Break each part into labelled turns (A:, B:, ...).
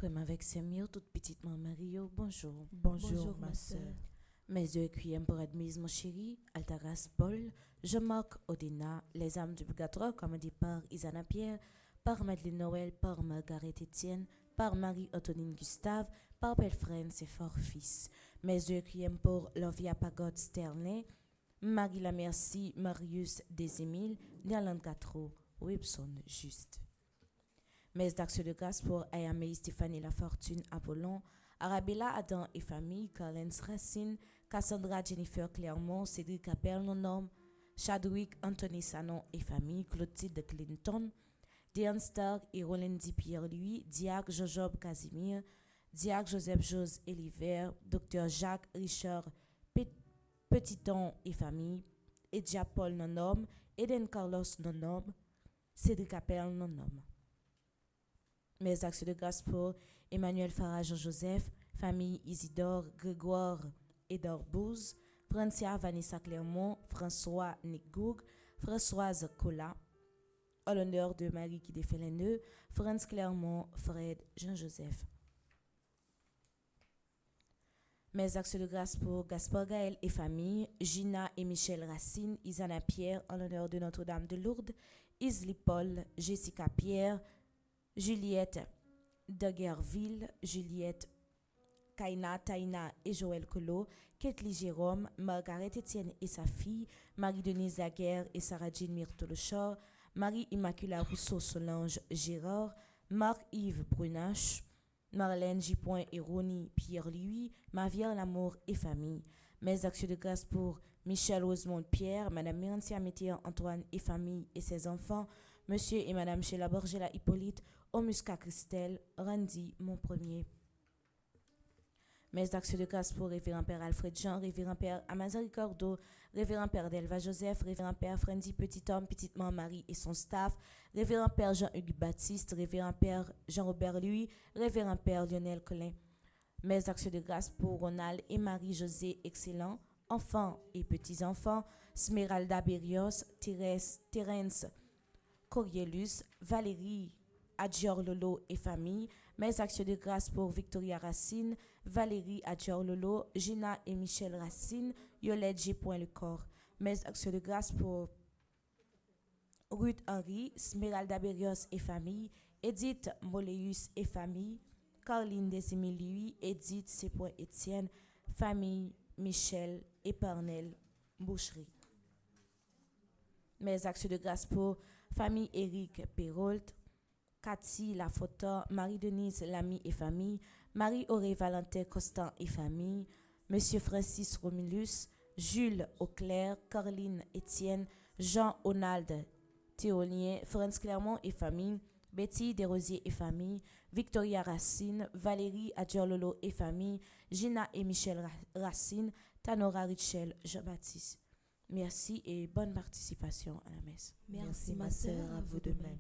A: frère avec Semir, toute petite maman Mario, bonjour.
B: Bonjour, ma sœur.
A: Mes yeux cuillères pour admise, mon chéri, Altaras Paul, Jean-Marc Odina, les âmes du purgatoire, commandées par Isana Pierre, par Madeleine Noël, par Margaret Etienne, par Marie-Antonine Gustave, par Belfren, ses forts fils. Mes yeux cuillères pour Lovia Pagode Sterling, Marie La Merci, Marius Desémile, Néerland Gatro, Webson Juste. Mes d'actions de grâce pour Ayame Stéphanie La Fortune Apollon, Arabella Adam et famille, Carlens Racine, Cassandra Jennifer Clermont, Cédric Appel non Chadwick Anthony Sanon et famille, Clotilde Clinton, Diane Stark et Rolandi Pierre-Louis, Diac Jojob Casimir, Diac Joseph Jose Eliver, Dr Jacques Richard Petiton et famille, Edia Paul Nonom, Eden Carlos Nonom, Cédric Appel Nonom. Mes actions de grâce pour Emmanuel Farah Jean-Joseph, famille Isidore, Grégoire Edor Bouze, Francia Vanessa Clermont, François Nigoug, Françoise Collat, en l'honneur de Marie qui défait les nœuds, Franz Clermont, Fred Jean-Joseph. Mes actions de grâce pour Gaspard Gaël et famille, Gina et Michel Racine, Isana Pierre, en l'honneur de Notre-Dame de Lourdes, Isli Paul, Jessica Pierre, Juliette Daguerville, Juliette Kaina Taina et Joël Colo, Ketli Jérôme, Margaret Etienne et sa fille, Marie-Denise Daguerre et Sarah-Jean Myrtolochor, Marie-Immaculée Rousseau Solange Gérard, Marc-Yves Brunache, Marlène J. et Ronnie Pierre-Louis, Mavière Lamour et famille. Mes actions de grâce pour Michel Rosemont Pierre, Madame Mérancia Métier Antoine et famille et ses enfants, Monsieur et Madame Sheila Borgela Hippolyte, Omusca Christelle, Randy, mon premier. Mes actions de grâce pour Révérend Père Alfred Jean, Révérend Père Amazon Ricardo, Révérend Père Delva Joseph, Révérend Père Frendy Petit Homme, Petite Maman Marie et son staff, Révérend Père Jean-Hugues Baptiste, Révérend Père Jean-Robert Louis, Révérend Père Lionel Collin. Mes actions de grâce pour Ronald et Marie-José Excellent, enfants et petits-enfants, Smeralda Berrios, Thérèse Corielus, Valérie Adjor Lolo et famille. Mes actions de grâce pour Victoria Racine, Valérie Adjor Lolo, Gina et Michel Racine, Yolette G. Le corps. Mes actions de grâce pour Ruth Henry, Smeralda Berrios et famille, Edith Moleus et famille, Caroline Desimilui, Edith C. Étienne, famille Michel et Parnell Boucherie. Mes actions de grâce pour famille Eric Perrault, Cathy Lafota, Marie-Denise Lamy et famille, Marie-Auré Valentin Constant et famille, Monsieur Francis Romulus, Jules Auclair, Caroline Étienne, Jean Honald Théolien, Franz Clermont et famille, Betty Desrosiers et famille, Victoria Racine, Valérie Adjorlolo et famille, Gina et Michel Racine, Tanora Richel, Jean-Baptiste. Merci et bonne participation à la messe.
B: Merci, ma sœur, à vous de même.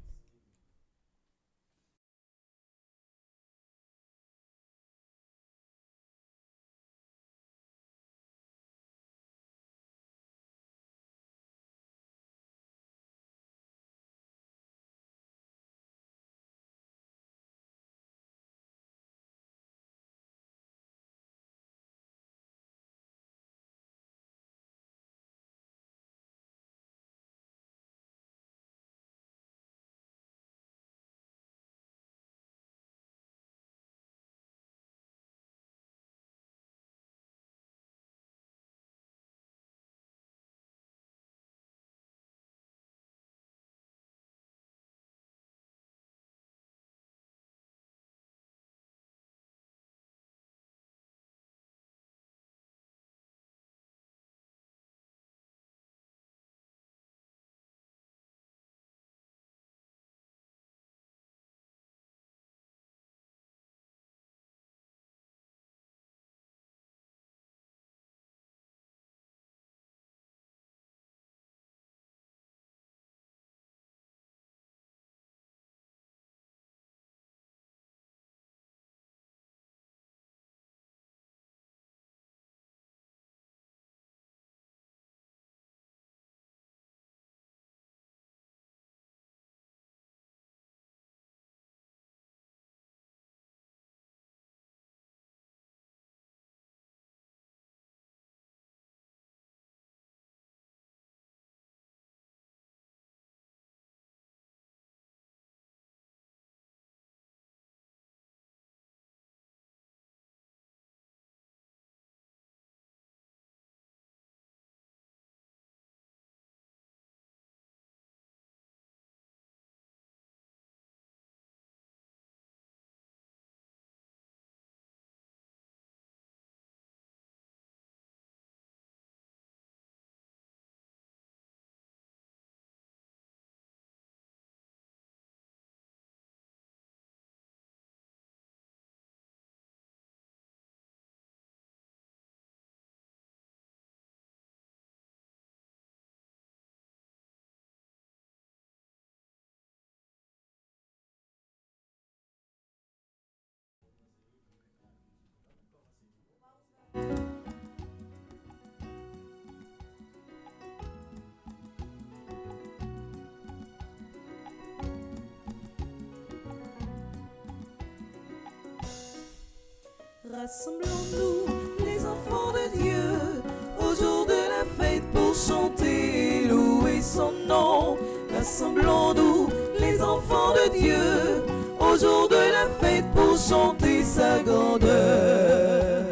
C: Rassemblons-nous, les enfants de Dieu, au jour de la fête pour chanter et louer son nom. Rassemblons-nous, les enfants de Dieu, au jour de la fête pour chanter sa grandeur.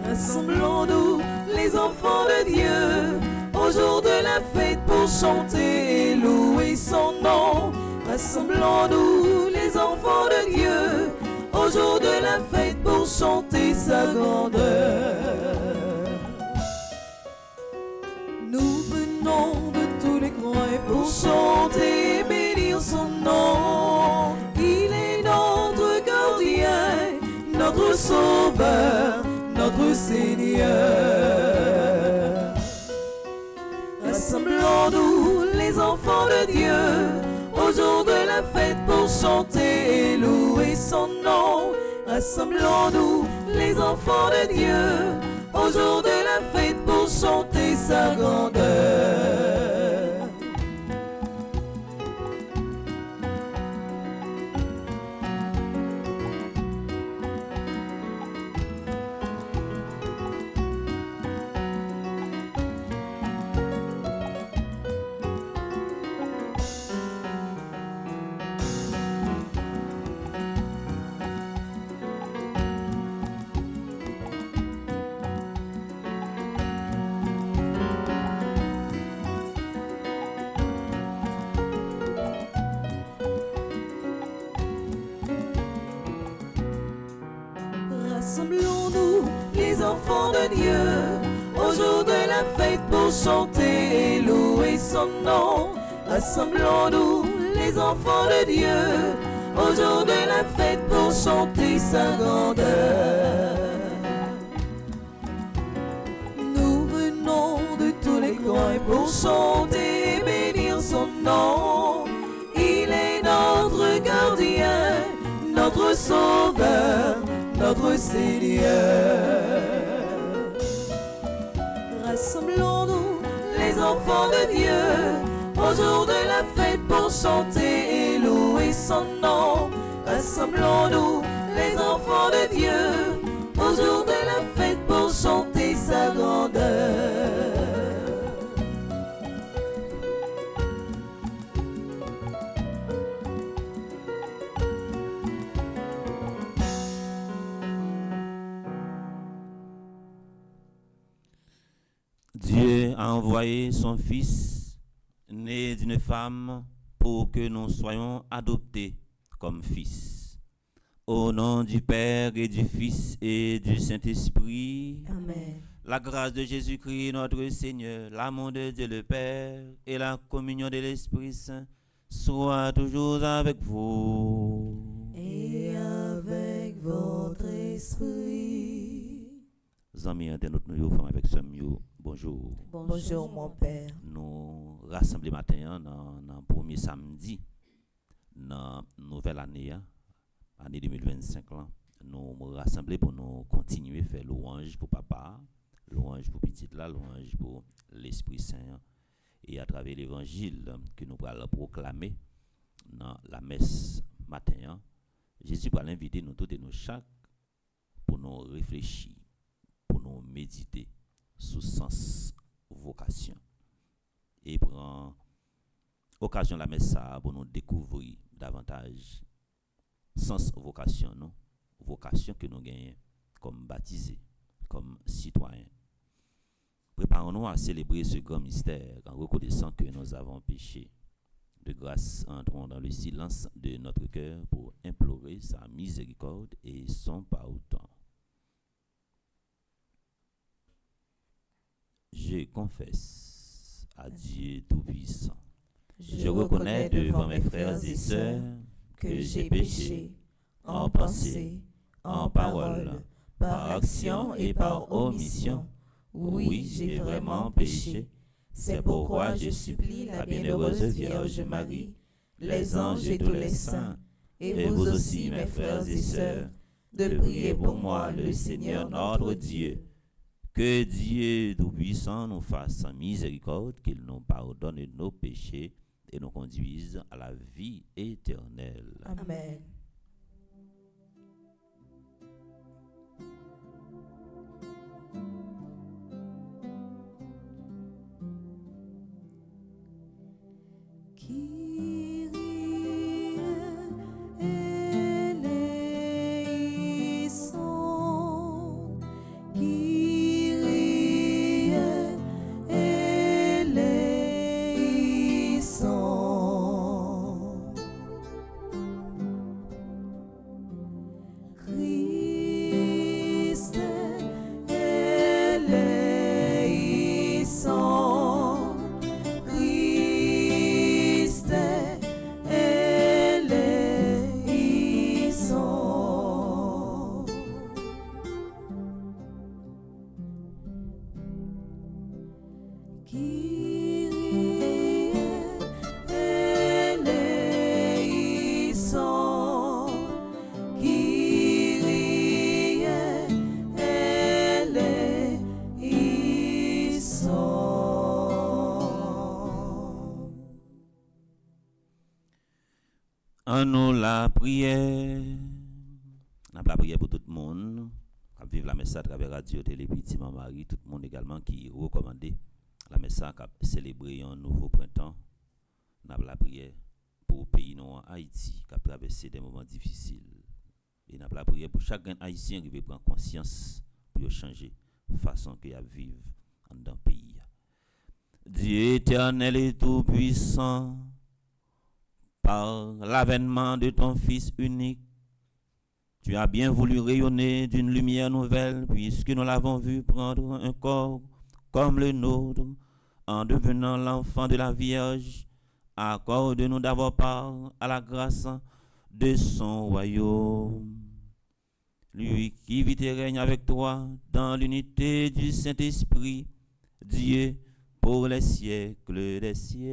C: Rassemblons-nous, les enfants de Dieu, au jour de la fête pour chanter et louer son nom. Rassemblons-nous, les enfants de Dieu, au jour de la fête pour chanter sa grandeur. Nous venons de tous les coins pour chanter et bénir son nom. Il est notre gardien, notre sauveur, notre Seigneur. Rassemblons-nous, les enfants de Dieu, au jour de la fête pour chanter et louer son nom. Rassemblons-nous, les enfants de Dieu, au jour de la fête pour chanter sa grandeur. Rassemblons-nous, les enfants de Dieu, au jour de la fête pour chanter et louer son nom. Rassemblons-nous, les enfants de Dieu, au jour de la fête pour chanter sa grandeur. Nous venons de tous les coins pour chanter et bénir son nom. Il est notre gardien, notre sauveur, notre Seigneur. Rassemblons-nous, les enfants de Dieu, au jour de la fête pour chanter et louer son nom. Rassemblons-nous, les enfants de Dieu, au jour de la fête pour chanter sa grandeur.
D: Dieu a envoyé son Fils, né d'une femme, pour que nous soyons adoptés comme fils. Au nom du Père et du Fils et du Saint-Esprit,
B: Amen.
D: la grâce de Jésus-Christ notre Seigneur, l'amour de Dieu le Père et la communion de l'Esprit Saint soient toujours avec vous.
C: Et avec votre esprit.
D: Amis internautes, nous sommes avec ce mieux. Bonjour.
B: Bonjour mon Père.
D: Nous rassemblons matin dans le premier samedi dans la nouvelle année, année 2025. Là. Nous nous rassemblons pour nous continuer à faire louange pour papa, louange pour petite là, louange pour l'Esprit Saint. Et à travers l'évangile que nous allons proclamer dans la messe matin, Jésus va inviter nous tous et nous chaque pour nous réfléchir, pour nous méditer sous sens vocation. Et prend occasion de la messe pour nous découvrir davantage sens vocation, non? Vocation que nous gagnons comme baptisés, comme citoyens. Préparons-nous à célébrer ce grand mystère en reconnaissant que nous avons péché. De grâce, entrons dans le silence de notre cœur pour implorer sa miséricorde et son pardon. Je confesse à Dieu Tout-Puissant. Je reconnais devant mes frères et sœurs que j'ai péché en pensée, en parole, par action et par omission. Oui, j'ai vraiment péché. C'est pourquoi je supplie la bienheureuse Vierge Marie, les anges et tous les saints, et vous aussi, mes frères et sœurs, de prier pour moi, le Seigneur notre Dieu. Que Dieu Tout-Puissant nous fasse miséricorde, qu'il nous pardonne nos péchés et nous conduise à la vie éternelle.
B: Amen.
D: prière. N'a pas prière pour tout le monde. Qui vivre la messe à travers radio, télé, petit Marie, tout le monde également qui recommandé la messe à célébrer un nouveau printemps. N'a la prière pour le pays non Haïti qui a traversé des moments difficiles. Et n'a la prière pour chaque Haïtien qui veut prendre conscience pour changer la façon qu'il a vivre dans le pays. Dieu éternel et tout-puissant, par l'avènement de ton Fils unique, tu as bien voulu rayonner d'une lumière nouvelle, puisque nous l'avons vu prendre un corps comme le nôtre, en devenant l'enfant de la Vierge. Accorde-nous d'avoir part à la grâce de son royaume. Lui qui vit et règne avec toi dans l'unité du Saint-Esprit, Dieu, pour les siècles des siècles.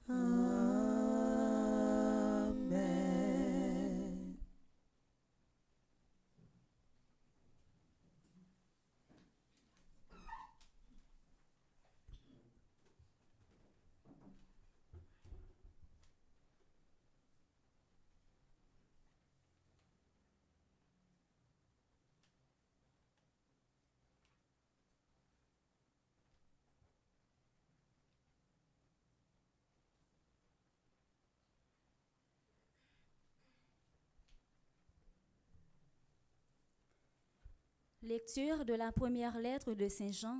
C: Amen.
E: Lecture de la première lettre de Saint Jean,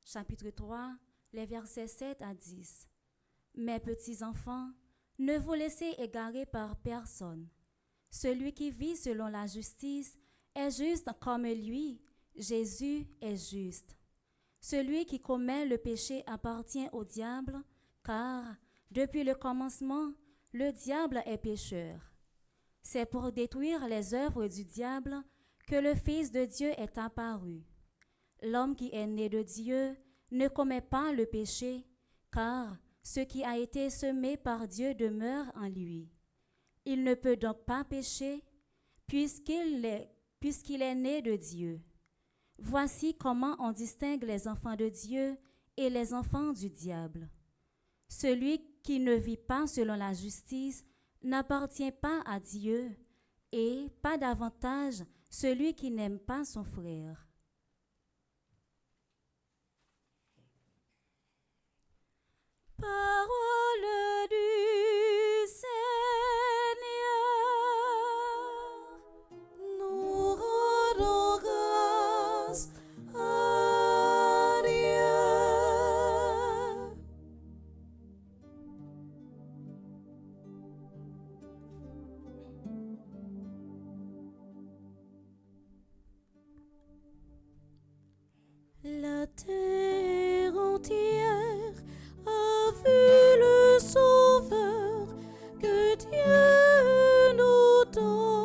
E: chapitre 3, les versets 7 à 10. Mes petits enfants, ne vous laissez égarer par personne. Celui qui vit selon la justice est juste comme lui. Jésus est juste. Celui qui commet le péché appartient au diable, car depuis le commencement, le diable est pécheur. C'est pour détruire les œuvres du diable que le Fils de Dieu est apparu. L'homme qui est né de Dieu ne commet pas le péché, car ce qui a été semé par Dieu demeure en lui. Il ne peut donc pas pécher, puisqu'il est né de Dieu. Voici comment on distingue les enfants de Dieu et les enfants du diable. Celui qui ne vit pas selon la justice n'appartient pas à Dieu, et pas davantage celui qui n'aime pas son frère. Parole du Seigneur,
C: Nous rendons grâce à Dieu.
E: La terre entière a vu le Sauveur que Dieu nous donne.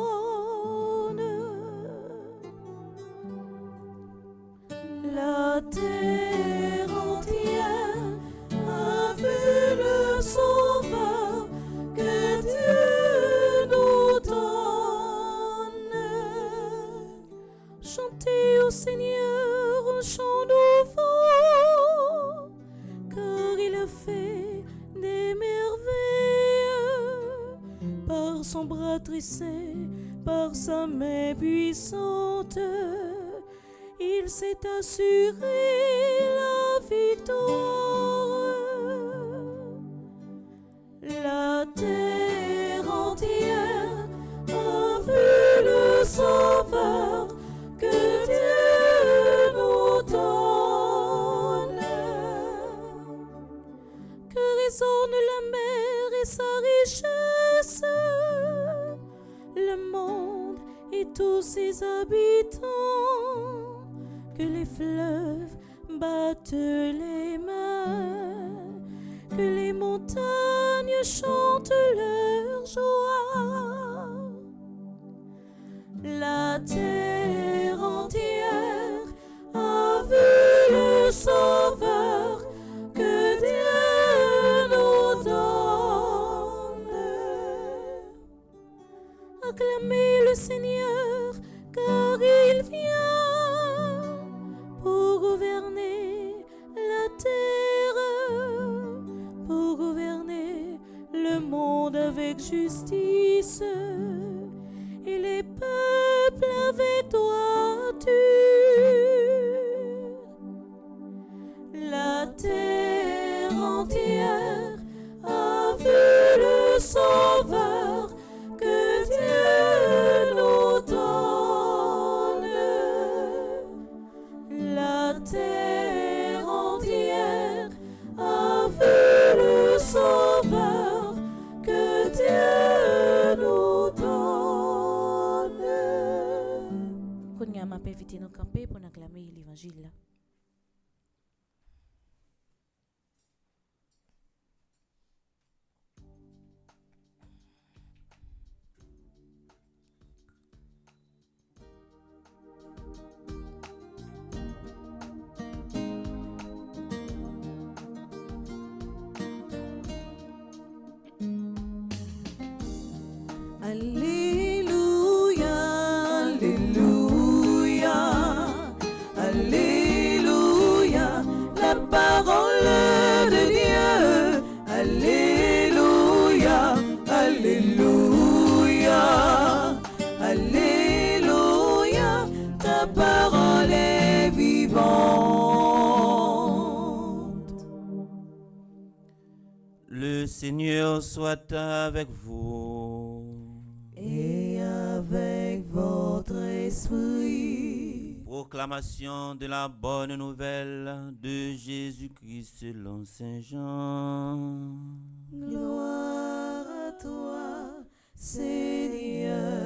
C: La terre entière a vu le Sauveur que Dieu nous donne.
E: Chantez au Seigneur un chant nouveau, car il a fait des merveilles. Par son bras tressé, par sa main puissante, il s'est assuré la victoire.
C: La terre entière a vu le Sauveur que Dieu nous donne.
E: Que résonne la mer et sa richesse, le monde et tous ses habitants. Que les fleuves battent les mains, que les montagnes chantent leur joie.
C: La terre entière a vu le Sauveur que Dieu nous donne.
E: Acclamez le Seigneur, car il vient pour gouverner la terre, pour gouverner
A: avec justice, et les peuples avec droiture. La terre entière a vu le Sauveur que Dieu nous donne. La terre entière a vu le Sauveur que Dieu nous donne. Kounya m'a invité nous camper pour acclamer l'évangile.
C: Alléluia, Alléluia, Alléluia, la parole de Dieu. Alléluia, Alléluia, Alléluia, ta parole est vivante.
D: Le Seigneur soit avec vous.
C: Et avec votre esprit.
D: Proclamation de la bonne nouvelle de Jésus-Christ selon Saint Jean.
C: Gloire à toi, Seigneur.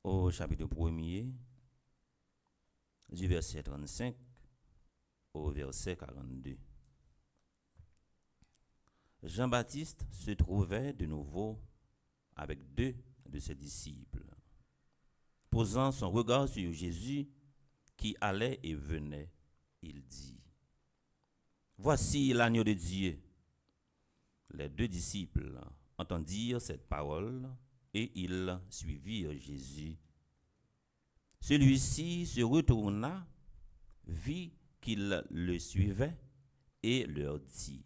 D: Au chapitre 1er, du verset 35 au verset 42. Jean-Baptiste se trouvait de nouveau avec 2 de ses disciples. Posant son regard sur Jésus qui allait et venait, il dit : Voici l'agneau de Dieu. Les 2 disciples entendirent cette parole et ils suivirent Jésus. Celui-ci se retourna, vit qu'ils le suivaient et leur dit :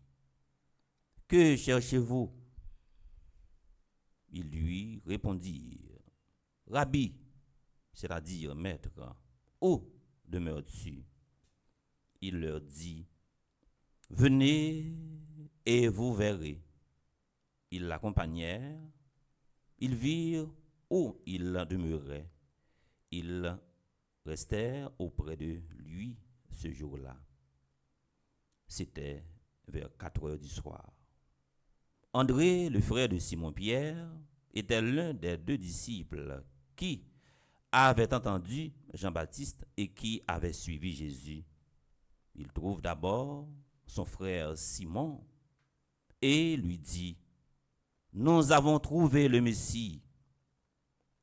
D: Que cherchez-vous ? Ils lui répondirent : Rabbi, c'est-à-dire maître, où demeures-tu ? Il leur dit : Venez et vous verrez. Ils l'accompagnèrent. Ils virent où il demeurait. Ils restèrent auprès de lui ce jour-là. C'était vers 4 heures du soir. André, le frère de Simon-Pierre, était l'un des 2 disciples qui avaient entendu Jean-Baptiste et qui avaient suivi Jésus. Il trouve d'abord son frère Simon et lui dit : Nous avons trouvé le Messie,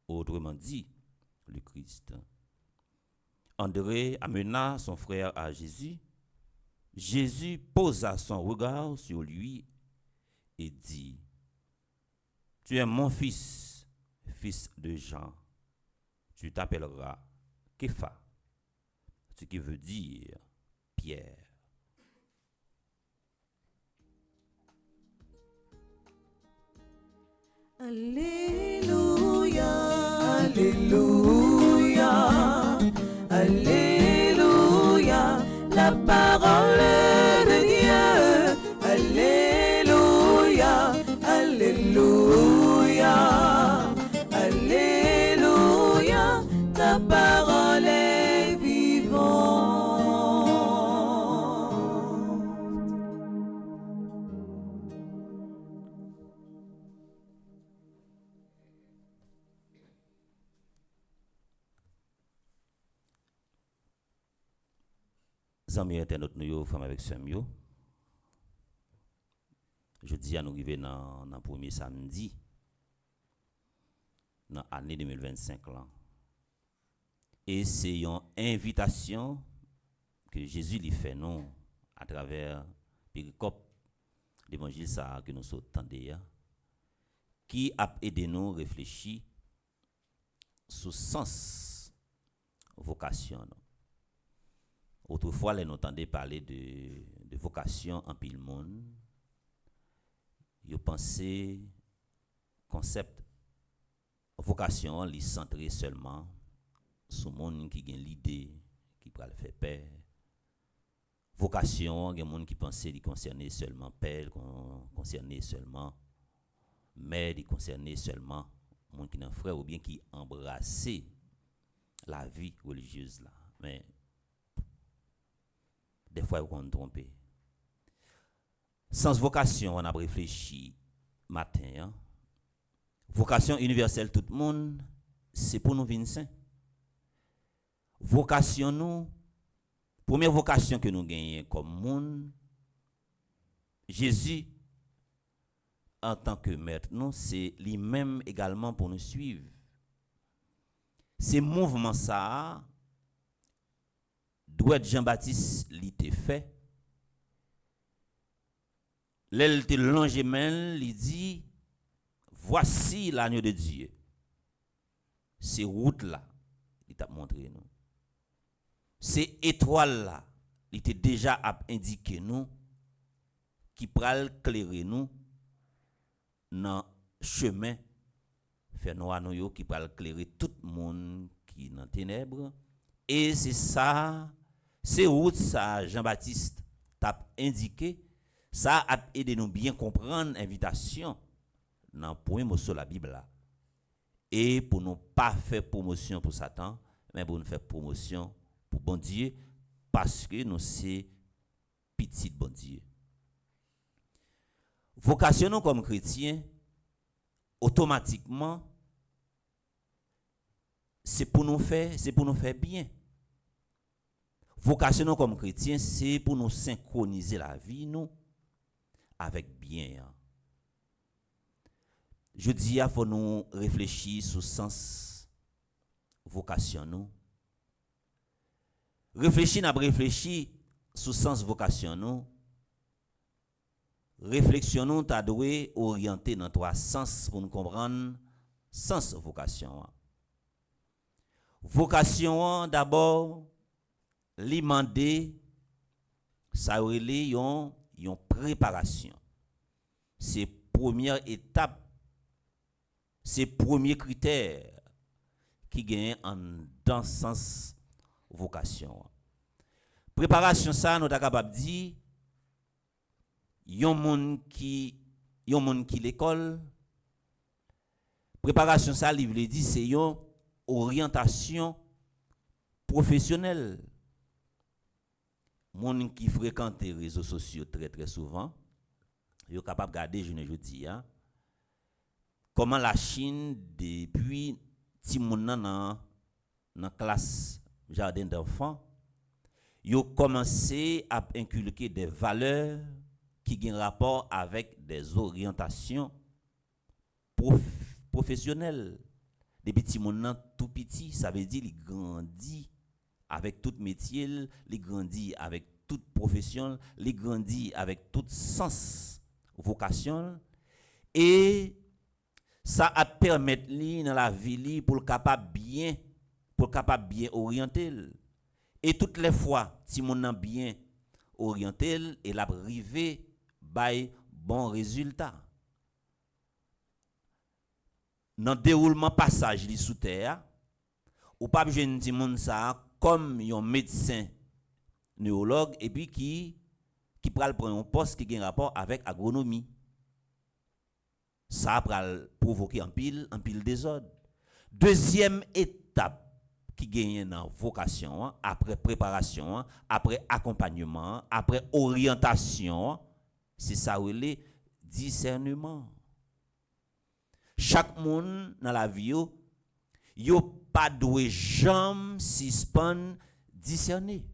D: autrement dit, le Christ. André amena son frère à Jésus. Jésus posa son regard sur lui et dit : Tu es mon fils, fils de Jean. Tu t'appelleras Képha, ce qui veut dire Pierre.
C: Alléluia, Alléluia, Alléluia, la parole de Dieu. Alléluia, Alléluia, Alléluia, ta parole est vivante.
D: Amis internautes, nous sommes avec Samuel. Je dis à nous arriver dans le premier samedi, dans l'année 2025. Là. Et c'est une invitation que Jésus lui fait nous à travers péricope l'évangile ça que nous entendons qui a aidé nous à réfléchir sur sens vocation. Autrefois, les nous entendait parler de vocation en pile monde. Yo pensé concept vocation li centré seulement sur monde qui gagne l'idée qui va le faire paix. Vocation, il y a monde qui pensait li concerner seulement père, concerner seulement mère, li concerner seulement monde qui n'a frère ou bien qui embrasser la vie religieuse là. Mais des fois on trompe. Sans vocation, on a réfléchi matin. Hein? Vocation universelle tout le monde, c'est pour nous venir saint. Vocation nous, première vocation que nous gagnons comme monde, Jésus en tant que maître, nous c'est lui-même également pour nous suivre. Ces mouvements ça doit être Jean-Baptiste l'était fait. L'elle te longe main, il dit voici l'agneau de Dieu. Ces routes là, il t'a montré nous. Ces étoiles là, il t'a déjà indiqué nous qui pral clairer nous dans chemin fait noir nous qui pral clairer tout le monde qui dans ténèbres et c'est ça, ces routes ça Jean-Baptiste t'a indiqué. Ça a aidé nous bien comprendre l'invitation dans le point mot sur la Bible là. Et pour nous pas faire promotion pour Satan, mais pour nous faire promotion pour bon Dieu parce que nous c'est petit bon Dieu. Vocation nous comme chrétiens automatiquement c'est pour nous faire bien. Vocation nous comme chrétiens c'est pour nous synchroniser la vie nous avec bien. Je dis il faut nous réfléchir sur sens vocation nous. Réfléchir sur sens vocation nous. Réflexion nous t'a doué orienter dans trois sens pour nous comprendre sens vocation. Vocation d'abord li mandé ça relé yon préparation. C'est première étape, c'est premier critère qui gagne en dans sens vocation. Préparation ça nous ta capable dire yon monde qui l'école. Préparation ça li veut dire c'est yon orientation professionnelle. Monde qui fréquente les réseaux sociaux très très souvent, yo capable regarder je ne dis comment la Chine depuis ti moun nan classe jardin d'enfants, yo commencé à inculquer des valeurs qui ont rapport avec des orientations professionnelles. Depuis ti moun nan tout petit, ça veut dire il grandit avec tout métier, il grandit avec toute profession, il grandit avec tout sens vocation et ça a permettre lui dans la vie pour capable bien orienter et toutes les fois si mon bien orienté et la privé by bon résultat dans déroulement passage li sous terre ou pas jeune ti moun ça comme un médecin neurologue et puis qui pral prendre un poste qui a un rapport avec agronomie. Ça pral provoquer en pile désordre. Deuxième étape qui gagne dans vocation après préparation, après accompagnement, après orientation, c'est ça le discernement. Chaque monde dans la vie yo pas doué jamais suspendre discerner.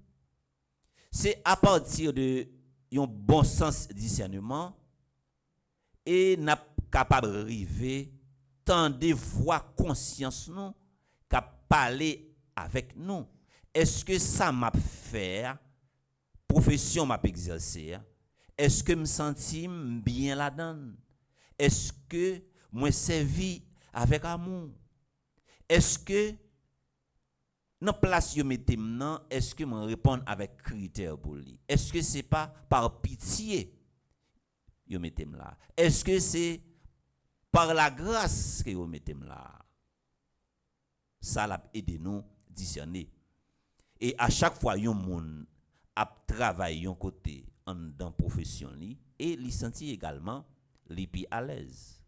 D: C'est à partir de un bon sens discernement et n'a capable arriver tant de voix conscience nous qu'a parler avec nous. Est-ce que ça m'a fait, profession m'a exercé, est-ce que me senti bien là-dedans? Est-ce que moi servi avec amour? Est-ce que dans place yo mettez maintenant, est-ce que me répondre avec critères pour lui? Est-ce que c'est pas par pitié yo mettez là? Est-ce que c'est par la grâce que yo mettez là? Ça l'a aidé nous discerner. Et à chaque fois yon moun a travaillé yon côté en dans profession li et li senti également li pi à l'aise.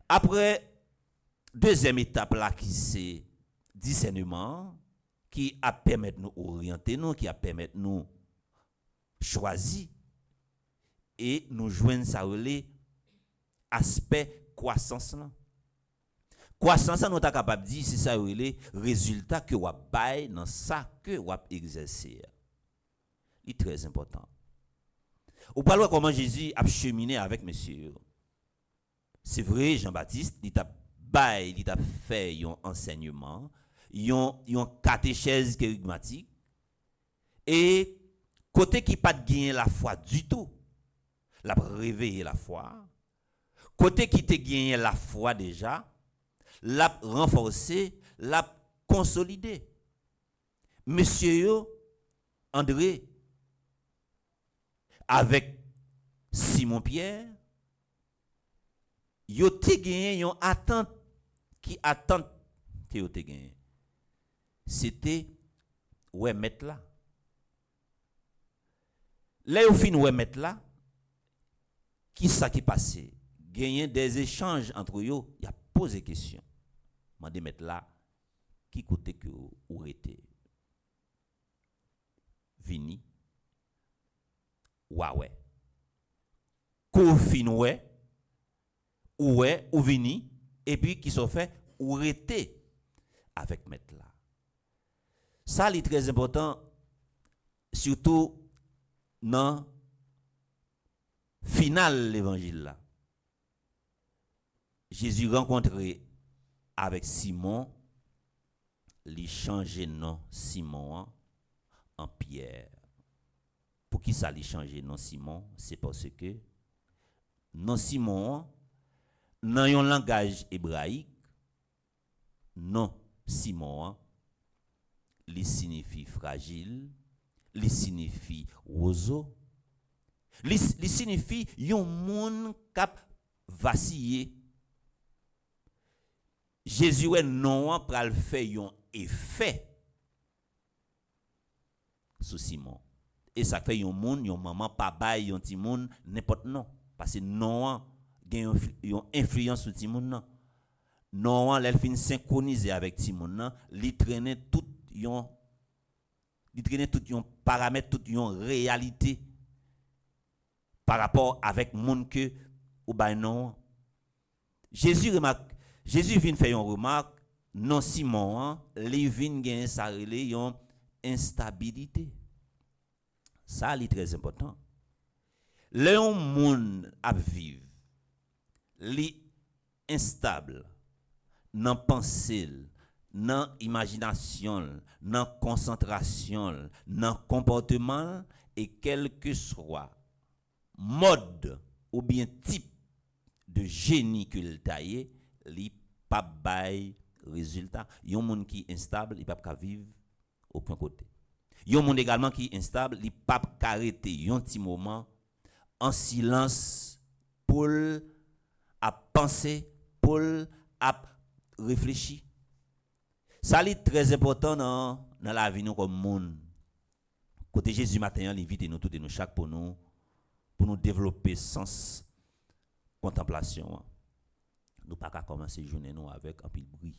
D: Après deuxième étape là qui c'est discernement qui a permettre nous orienter nous, qui a permettre nous choisir et nous joindre ça relé aspect croissance là. Croissance nous ta capable dire c'est ça relé résultat que ou bail dans ça que ou exercer. Il est très important. Ou pas comment Jésus a cheminé avec monsieur. C'est vrai Jean-Baptiste il t'a bail, il t'a fait un enseignement, un catéchèse charismatique et côté qui pas de gagner la foi du tout. L'a réveiller la foi. Côté qui te gagné la foi déjà, l'a renforcer, l'a consolider. Monsieur André avec Simon Pierre, yo te gagné yon attente qui attente que yo te gagné. C'était ouais mettre là. Là au fin ouais mettre là. Qui ça qui passé? Gagner des échanges entre eux, il a posé question. M'a dit mettre là qui côté que ou était. Vini. Ouais. Ko fin ouais. Ou vini et puis qui sont fait ou rester avec mettre là. Ça est très important surtout dans final l'évangile là. Jésus rencontré avec Simon, il change nom Simon en Pierre. Pour qui ça lui change nom Simon? C'est parce que non Simon dans un langage hébraïque, non Simon, il signifie fragile, il signifie roseau, il signifie yon moun k'ap vaciller. Jésus est non pral fait yon effet sous Simon. Et ça fait yon moun, yon maman pa bay yon ti moun n'importe non parce que non gen yon influence sur ti moun nan. Non, l'elle fin synchroniser avec ti moun nan, li traîner tout yon paramètre, tout yon réalité par rapport avec moun que ou bay non. Jésus vient faire une remarque, non Simon, li vinn gen sa relé yon instabilité. Ça li très important. Le moun ap vive li instable nan pensée, nan imagination, nan concentration, nan comportement et quel que soit mode ou bien type de génie qu'il taillé, li pa bay résultat. Yon moun qui instable, il pa ka vivre aucun côté. Yon moun également qui instable, il pa ka arrêter yon petit moment en silence pour à penser, pour à réfléchir. Ça est très important dans la vie nous comme monde. Côté Jésus matin, il invite nous tous et nous chaque pour nous développer sens contemplation. Nous pas qu'à commencer journée nous avec un peu de bruit.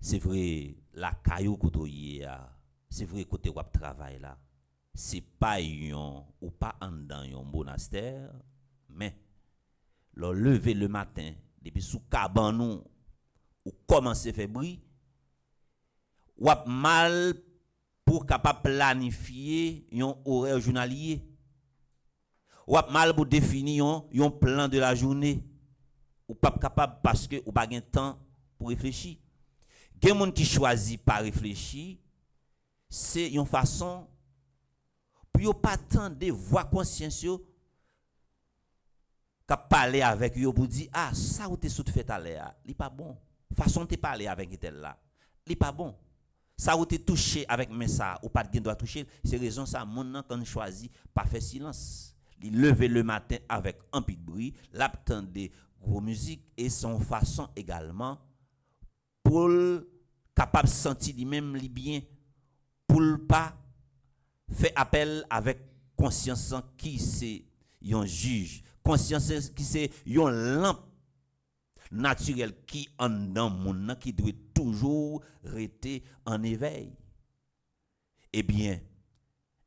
D: C'est vrai la caillou côté c'est vrai côté wap travail là. C'est pas yon ou pas en dans yon monastère mais le lever le matin depuis sous caban nous ou commencer faire bruit ou mal pour capable planifier un horaire journalier ou mal pour définir un plan de la journée ou pas capable parce que ou pas gain temps pour réfléchir Gen moun qui choisit pas réfléchir, c'est une façon pour yo pas tendre voix conscience yo qu'a parler avec yo pour dire ah ça ou t'es sous fait à l'air, li pas bon. Façon te parler avec tel là, li pas bon. Ça ou t'es touché avec mais ça ou pas de doit toucher, c'est raison ça moun nan quand choisi pas faire silence. Li lever le matin avec un petit bruit, l'attendre gros musique et son façon également pour capable sentir lui-même li bien pour pas faire appel avec conscience qui c'est un juge, conscience qui c'est une lampe naturelle qui en dans monde qui doit toujours rester en éveil. Eh bien,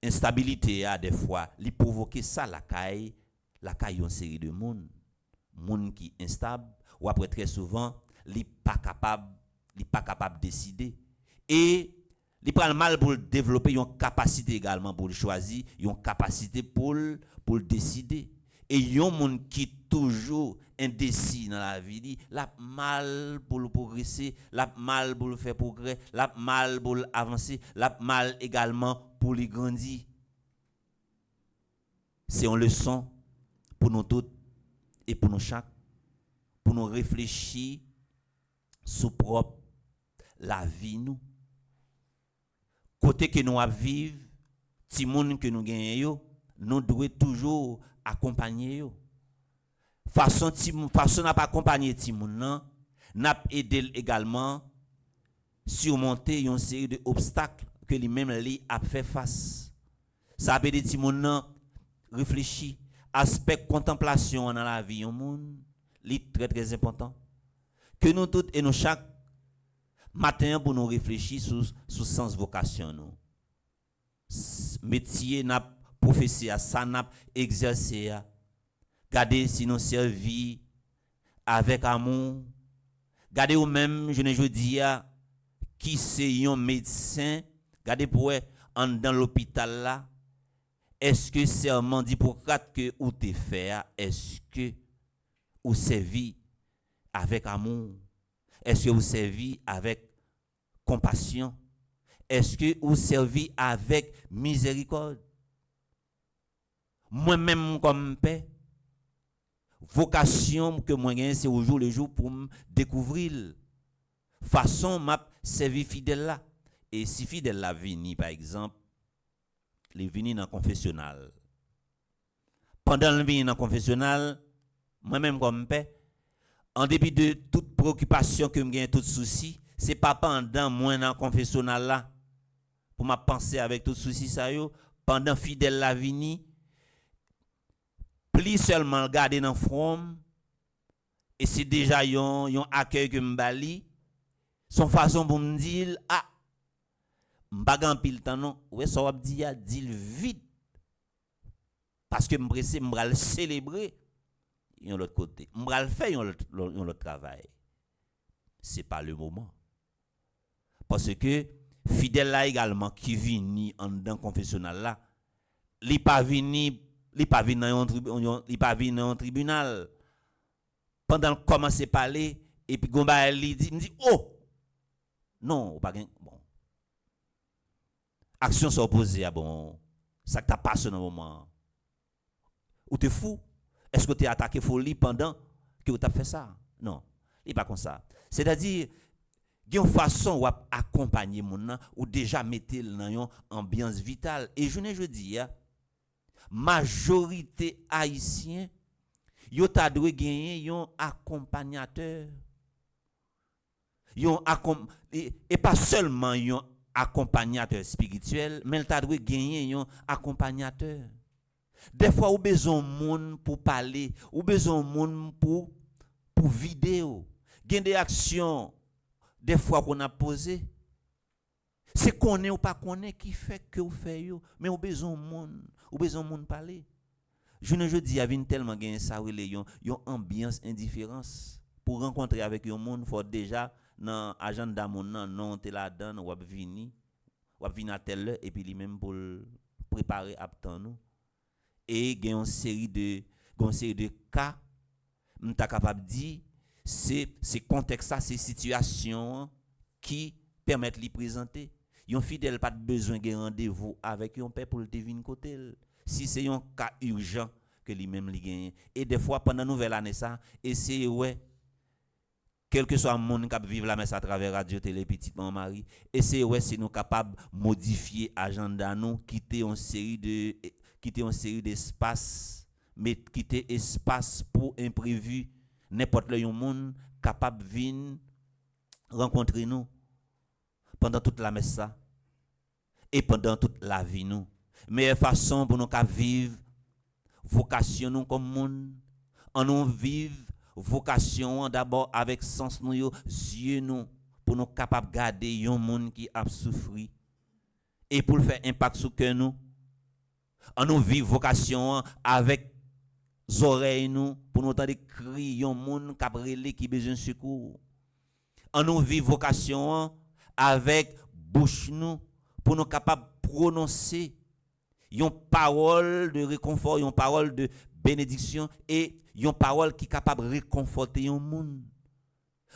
D: instabilité a des fois li provoquer ça la caille une série de monde qui instable ou après très souvent li pas capable de décider et li prend mal pour développer une capacité également pour choisir, une capacité pour décider. Et yon monde qui toujours indécis dans la vie, la mal pour progresser, la mal pour faire progrès, la mal pour avancer, la mal également pour les grandir. C'est une leçon pour nous tous et pour nous chaque, pour nous réfléchir sur propre la vie nous. Côté que nous à vivre, ti moun que nous gagnons yo, nous devons toujours accompagner yo. Façon n'a pas accompagner ti moun nan, n'a aider également surmonter une série de obstacles que lui-même li a fait face. Ça veut dire ti moun nan réfléchir aspect contemplation dans la vie au monde, li très très important. Que nous toutes et nous chaque matin pour nous réfléchir sur sens vocation nous. Métier n'a professé à ça n'a exercé à garder si nous servi avec amour. Garder ou même je ne dis qui c'est un médecin, garder pour en dans l'hôpital là. Est-ce que serment d'Hippocrate que ou te fait, est-ce que ou servi avec amour? Est-ce que vous servez avec compassion? Est-ce que vous servez avec miséricorde? Moi-même comme père, vocation que moi gagne c'est au jour le jour pour me découvrir façon m'a servi fidèle là. Et si fidèle là vini par exemple, les vini dans confessionnal. Pendant le vini dans confessionnal, moi-même comme père, en dépit de toute préoccupation que me gagne tout souci, c'est pas pendant moi dans confessionnal là pour m'a penser avec tout souci ça yo, pendant fidèle la vini, plus seulement garder dans front et c'est déjà yon accueil que m'bali, son façon pour me dire ah m'bagan pile temps non, ouais ça va dire dit vite parce que m'pressé m'bral célébrer yon l'autre côté, m'bral faire yon l'autre travail. C'est pas le moment. Parce que fidèle là également qui vini en dans confessionnal là, li pas vini dans un tribunal. Pendant commencer parler et puis gomba li dit me dit oh non pas bon. Action s'opposer à bon ça t'a passé dans moment. Ou t'es fou? Est-ce que tu es attaqué folie pendant que tu as fait ça? Non, il pas comme ça. C'est-à-dire il y a une façon où accompagner mon nan ou déjà mettre dans une ambiance vitale et je dis majorité haïtien yo ta doit gagner un accompagnateur et pas seulement un accompagnateur spirituel mais ta doit gagner un accompagnateur. Des fois ou besoin monde pour parler ou besoin monde pour vidéo gain des actions des fois qu'on a posé, c'est qu'on est ou pas qu'on est qui fait que vous faites yo, mais ou besoin monde parler. Je ne dis à vinn tellement gain ça yon ambiance indifférence pour rencontrer avec yon monde faut déjà dans agenda mon non te la donne ou venir à telle heure et puis lui même pour préparer attend nous et gain une série de cas m'ta capable dire c'est contexte ça c'est situation qui permettent de présenter. Yon fidèle pas besoin de rendez-vous avec yon père pour le venir côté. Si c'est un cas urgent que lui-même li gagne. Et des fois pendant nouvelle année ça, essayez ouais quel que soit le monde qui vivre la messe à travers radio télé petit maman Marie, essayez ouais si nous capables modifier agenda nous, quitter une série d'espace, mais quitter espace pour imprévu, n'importe le monde capable venir rencontrer nous pendant toute la messe ça et pendant toute la vie nous. Meilleure façon pour nous vivre vocation nous comme monde, en nous vivre vocation d'abord avec sens nous yeux nous pour nous capable garder un monde qui a souffri et pour le faire impact sur cœur nous, en nous vivre vocation avec oreilles nous pour nous entendre crier un monde qui besoin de secours, en nous vivre vocation avec bouche nous pour nous capable prononcer une parole de réconfort, une parole de bénédiction et une parole qui est capable de réconforter un monde.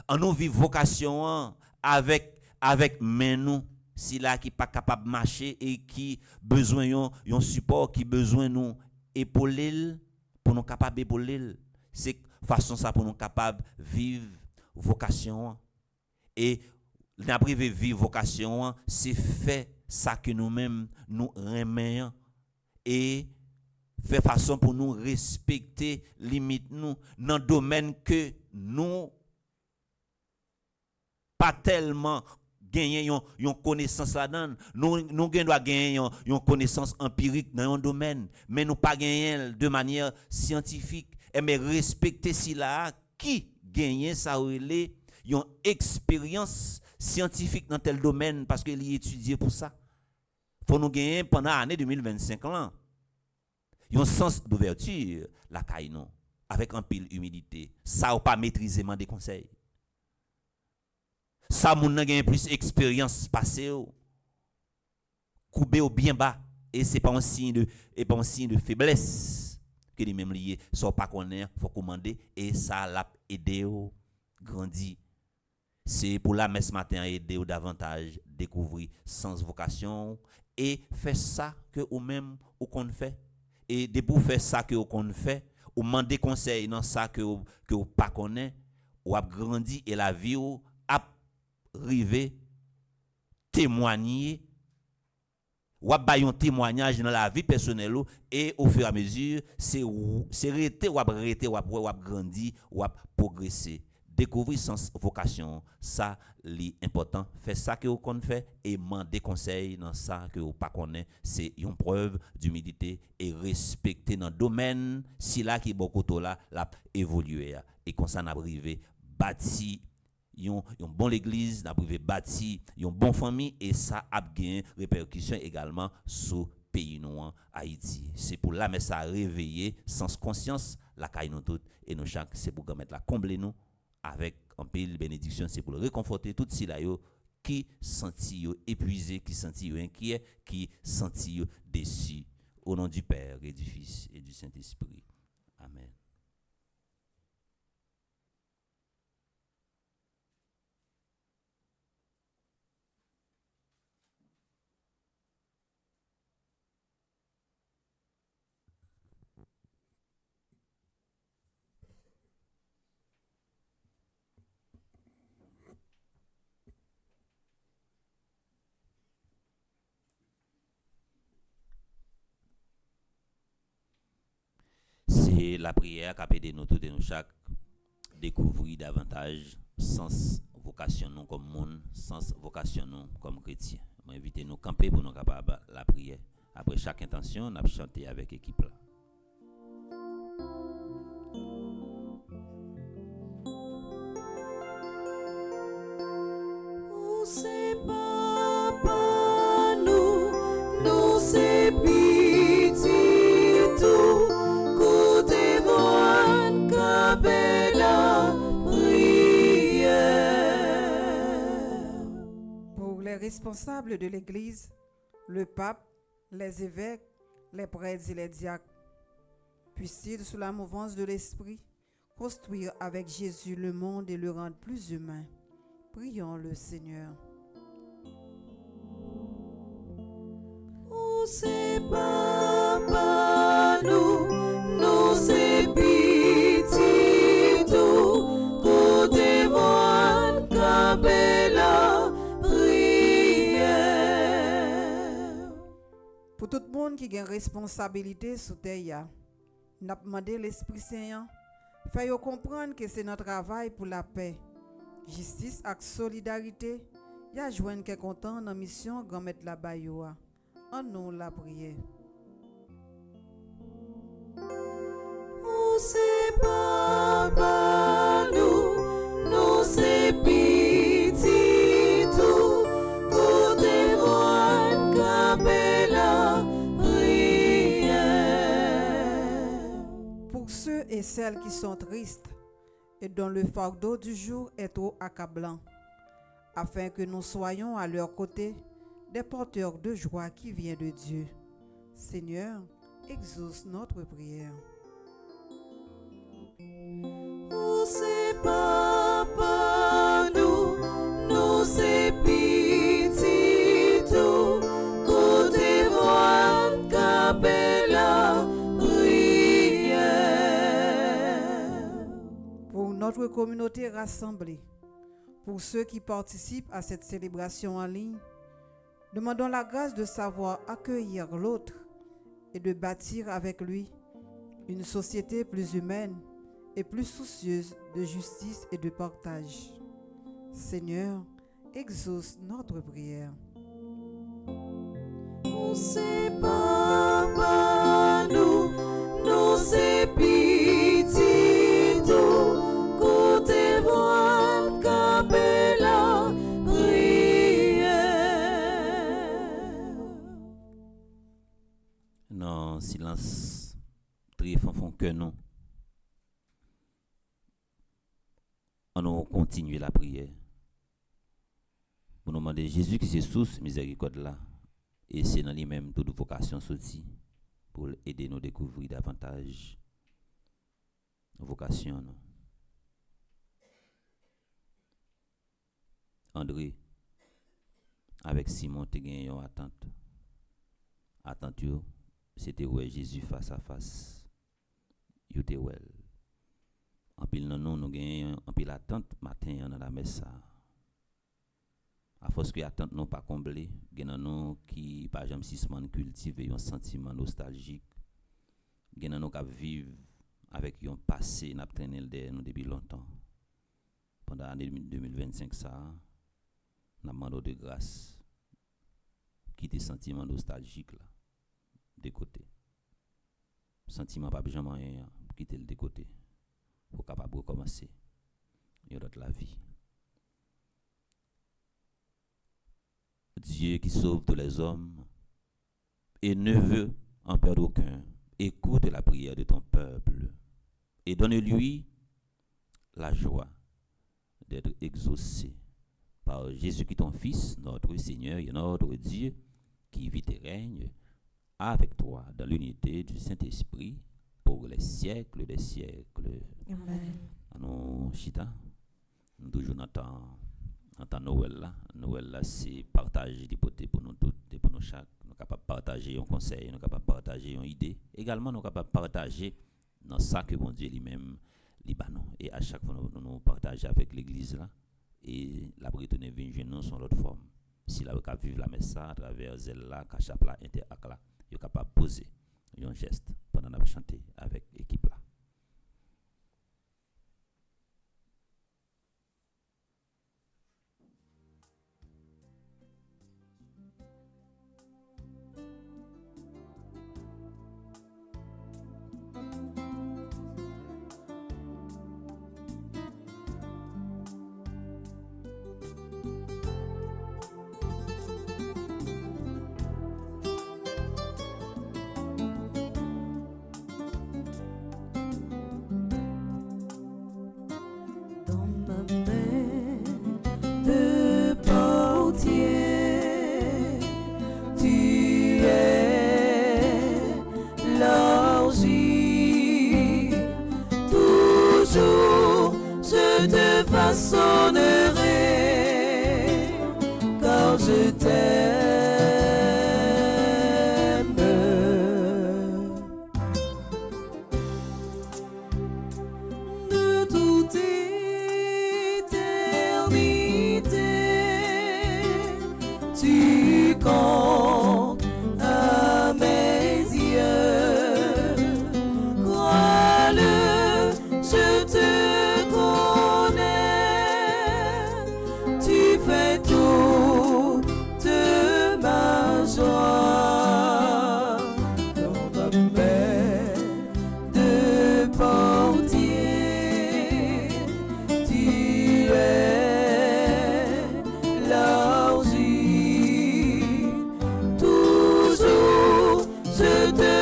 D: En nous vivre vocation avec main nous, si là qui pas capable de marcher et qui besoin un support, qui besoin nous épauler pour nous capable d'épauler. C'est façon ça pour nous capable vivre vocation et n'apriver vivre vocation, c'est fait ça que nous-mêmes nous remettons et fait façon pour nous respecter limite nous dans domaine que nous pas tellement gagner une connaissance là-dedans. Nous doit gagner une connaissance empirique dans un domaine, mais nous pas gagner de manière scientifique. Et mais respecter si là qui gagne ça relé une expérience scientifique dans tel domaine parce qu'il y étudié pour ça. Faut nous gagner pendant l'année 2025 là. Un sens d'ouverture la caille non avec un pile humilité. Ça ou pas maîtriser des conseils. Ça moun nan gen plus expérience passée couper au bien bas et c'est pas un signe de faiblesse que les mêmes liés sont pas connaître faut commander et ça l'a aider au grandir. C'est pour la messe matin aider ou davantage découvrir sens vocation et faire ça que ou même ou qu'on fait et de pour faire ça que ou qu'on fait ou demander conseil dans ça que ou pas connaît ou a grandi et la vie ou a river témoigner ou a bailler un témoignage dans la vie personnelle et au fur et à mesure c'est rester ou a grandi ou a progresser découvrir sens vocation ça li important faire ça que vous connaissez fait et demander conseil dans ça que vous pas connaît c'est une preuve d'humilité et respecter dans domaine si là qui beaucoup là l'a évoluer et comme ça n'a arrivé bâti yon bon l'église n'a privé bâti yon bon famille et ça a gain répercussion également sur pays nous Haïti c'est pour là mais ça réveiller sens conscience la caille nous toutes et nous chaque c'est pour mettre la combler nous avec un pile bénédiction c'est pour le réconforter tout si là yo qui senti yo épuisé qui senti yo inquiet qui senti yo déçu au nom du Père et du Fils et du Saint-Esprit amen. C'est la prière qui a aidé nous tous et nous chaque découvrir davantage sens vocation nous comme monde, sens vocation nous comme chrétien. Je invite nous camper pour nous capables la prière. Après chaque intention, on a chanté avec l'équipe là.
C: C'est papa nous c'est piti tout côté bon capé la prière.
F: Pour les responsables de l'Église, le pape, les évêques, les prêtres et les diacres, puissent-ils, sous la mouvance de l'Esprit, construire avec Jésus le monde et le rendre plus humain. Prions le Seigneur.
C: Oh, c'est papa, nous c'est petit tout, côté voile, capella, prière.
F: Pour tout le monde qui a une responsabilité sous terre, nous avons demandé l'Esprit Saint, fait comprendre que c'est notre travail pour la paix, justice et solidarité. Il y a joint que content dans la mission grand mettre la bayoua. En nous la prière.
C: Oh, c'est papa, nous c'est petit tout, côté voile, capella, prière.
F: Pour ceux et celles qui sont tristes et dont le fardeau du jour est trop accablant, afin que nous soyons à leur côté des porteurs de joie qui vient de Dieu. Seigneur, exauce notre prière.
C: Oh, c'est papa, nous c'est petit tout, côté voile, capella, prière.
F: Pour notre communauté rassemblée, pour ceux qui participent à cette célébration en ligne, demandons la grâce de savoir accueillir l'autre et de bâtir avec lui une société plus humaine et plus soucieuse de justice et de partage. Seigneur, exauce notre prière.
C: Oh, c'est papa, nous c'est petit tout, côté voile, capella,
D: Non, silence, très fond que nous. On continue la prière. Pour nous demander Jésus qui c'est source miséricorde là. Et c'est dans lui-même toute vocation sortie pour aider nous à découvrir davantage nos vocations. André, avec Simon, tu as gagné une attente. Attente, c'était ouais Jésus face à face. Yo te well. En pile non nous gagnons en pile attente matin dans la messe. À force que attente non pas comblée, gagnons nous qui par exemple si man cultiver un sentiment nostalgique. Gagnons nous qui vivre avec un passé n'a traîné nous depuis longtemps. Pendant l'année 2025 ça, n'a demandé de grâce quitter sentiment nostalgique là de côté. Sentiment pas jamais quitter le de côté. Pour capable de recommencer la vie. Dieu qui sauve tous les hommes et ne veut en perdre aucun. Écoute la prière de ton peuple et donne-lui la joie d'être exaucé par Jésus-Christ ton Fils, notre Seigneur et notre Dieu, qui vit et règne avec toi dans l'unité du Saint-Esprit pour les siècles des siècles.
B: Amen.
D: Nous, Chita, nous toujours dans Noël là. Noël là, c'est partager des potes pour nous tous et pour nous chaque. Nous sommes capables de partager un conseil, nous sommes capables de partager une idée. Également, nous sommes capables de partager dans ça que bon Dieu lui-même Libanon. Et à chaque fois, nous partageons avec l'église là. Et la Britannique vient nous sur l'autre forme. Si la veut vivre la messe à travers elle là, Kachap là, Interact là, il est capable de poser un geste pendant qu'on chanter avec l'équipe là.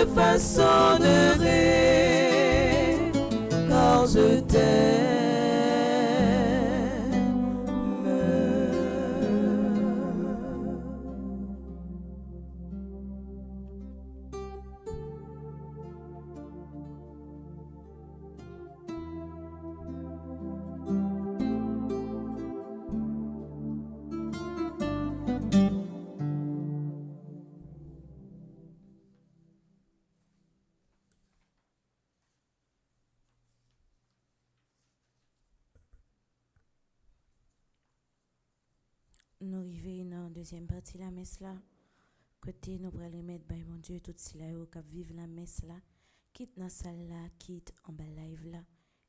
C: te façonnerai, car je t'aime.
A: Nous arrivons dans la deuxième partie de la messe là. Côté nous pourrons remettre by mon Dieu tout cela qui vivent la messe là, quitte dans la salle là, quitte en bas live là,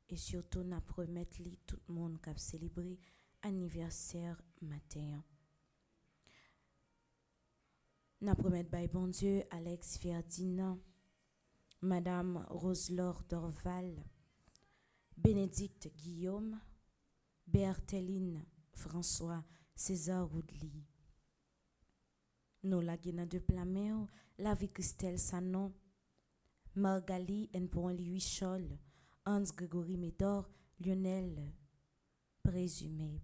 A: et surtout nous promettre tout le monde qui a célébré anniversaire matin. Nous promettre by bon Dieu Alex Ferdinand, Madame Roselore Dorval, Bénédicte Guillaume, Bertheline François, César Roudli. Nous la guéna de Plameo, la vie Christelle Sanon, Margali Npon Louis Chol, Hans Grégory Médor, Lionel Présumé.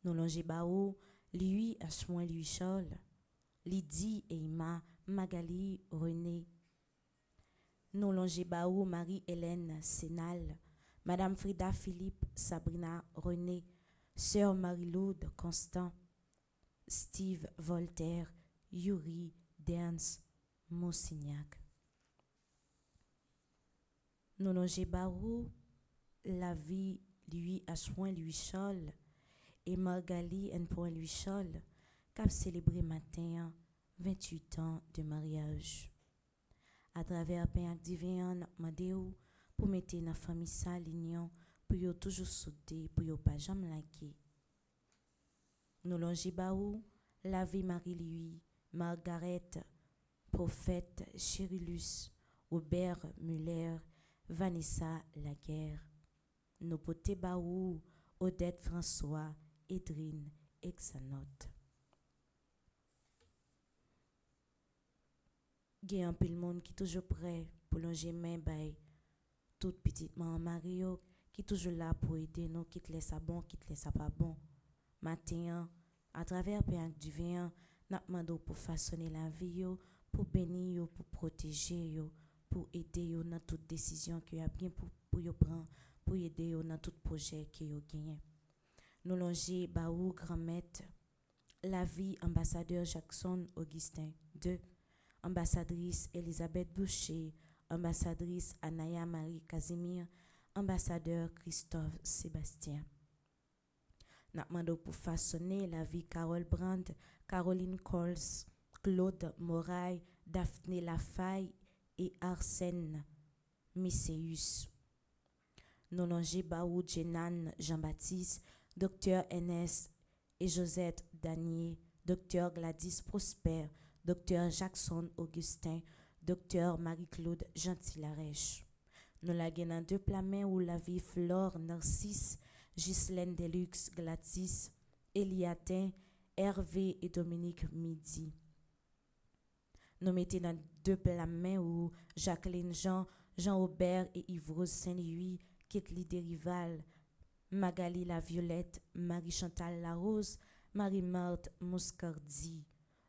A: Nous longe Bao, Louis H. Louis Chol, Lydie Eima, Magali René. Nous longe Bao, Marie-Hélène Sénal, Madame Frida Philippe Sabrina René, Sœur Marie-Laude Constant, Steve Voltaire, Yuri Dernz Monsignac. Nous longe Barou, la vie lui H. Louis Chol et Margali Npon Louis Chol, qui a célébré matin 28 ans de mariage. À travers Père Divin, Madéo, pour mettre dans la famille sa l'union, pour yo toujours sauter, pour yo pas jamais liker. Nous longe Baou, la vie Marie-Louis, Margaret, Prophète, Chirillus, Aubert Muller, Vanessa Laguerre. Nous pote Baou, Odette François, Edrine, Exanote. Il y a un peu de monde qui est toujours prêt pour longer main by toute petite maman Mario, qui est toujours là pour aider nous, qui te laisse bon, qui te laisse pas bon. Matin, à travers Père du vin, nous demandons pour façonner la vie, pour bénir, pour protéger, pour aider dans toute décision qu'il y a bien pour prendre, pour aider dans tout projet qu'il y a gagné. Nous longer Baou grand-mère, la vie ambassadeur Jackson Augustin 2, ambassadrice Elisabeth Boucher, ambassadrice Anaya Marie Casimir, ambassadeur Christophe Sébastien. Nous demandons pour façonner la vie Carole Brand, Caroline Coles, Claude Moraille, Daphné Lafaille et Arsène Misséus. Nous longe Baou Jenan Jean-Baptiste, Dr NS et Josette Danier, Dr Gladys Prosper, Dr Jackson Augustin, Dr Marie-Claude Gentil-Larèche. Nous la gagnons deux plamens où la vie Flore Narcisse, Ghislaine Deluxe Gladys, Eliatin, Hervé et Dominique Midi. Nous mettons dans deux plamens où Jacqueline Jean, Jean-Aubert et Yves Saint-Louis quittent l'idée rivale, Magali la Violette, Marie-Chantal la Rose, Marie-Marthe Moscardi.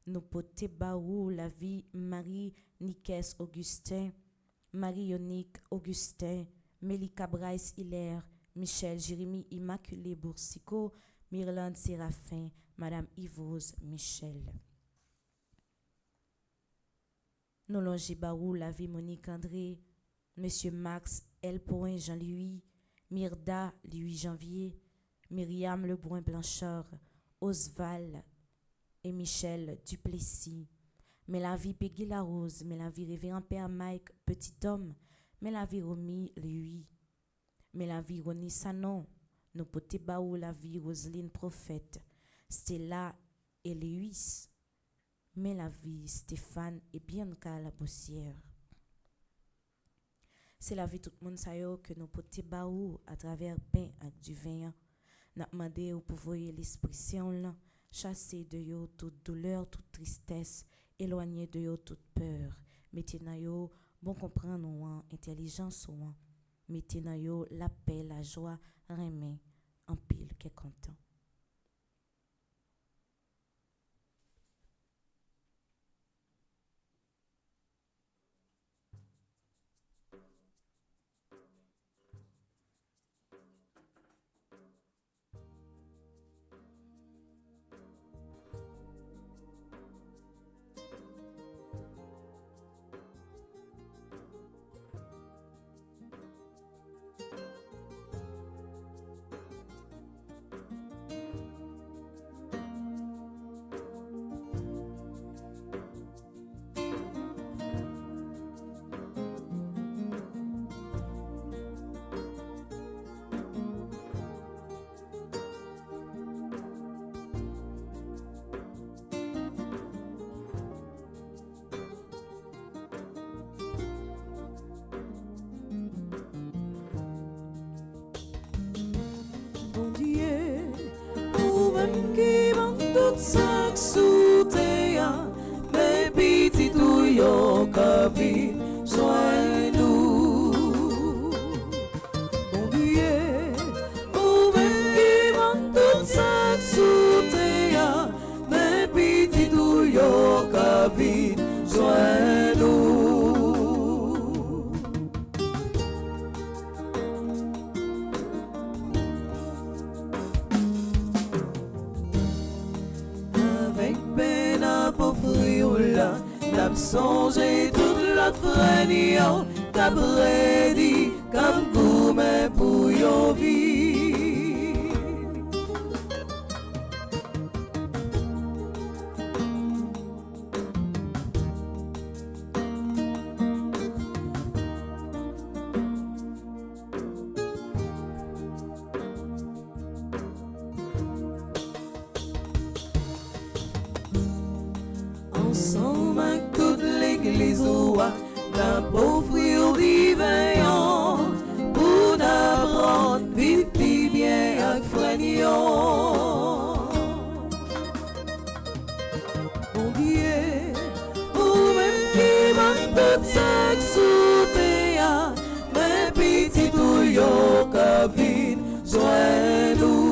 A: Nous pote Baou la vie Marie Niques Augustin, Marie-Yonique Augustin, Mélika Bryce Hilaire, Michel Jérémy Immaculée Boursico, Myrlande Séraphin, Madame Yvose Michel. Nous longe Baou la vie Monique André, Monsieur Max L. Point Jean-Louis, Myrda Louis Janvier, Myriam Lebrun Blanchard, Osval et Michel Duplessis. Mais la vie Peggy La Rose, mais la vie Révérend Père Mike Petit Homme, mais la vie Romy Louis, mais la vie Ronnie Sanon, nous pote Baou la vie Roselyne Prophète, Stella et Louis, mais la vie Stéphane et Bianca la Bossière. C'est la vie tout le monde sayo que nous pote Baou à travers pain avec du vin. N'a demandé au pouvoir l'esprit saint là, chasser de yo toute douleur, toute tristesse, éloigner de yo toute peur. mettez dans yo bon comprendre ou en intelligence ou en mettez dans yo la paix, la joie, remè en pile qui est content.
C: Bon Dieu, ou-même qui manque tout ça sous tes mais petit tout yo kavi, joins-nous. Bon Dieu, ou-même qui manque tout ça sous tes mais petit tout yo kavi, joins-nous. Avec peine à pauvrir là, n'a songé toute l'autre frère qu'a prédit comme gourmet pour yon vie. Ensemble avec toute l'église n'a pauvre vivant pour n'apprendre vivre bien avec frère. Bon Dieu, ou même qui manque tout ça sous tes mais petit tout yo kavin, joins-nous.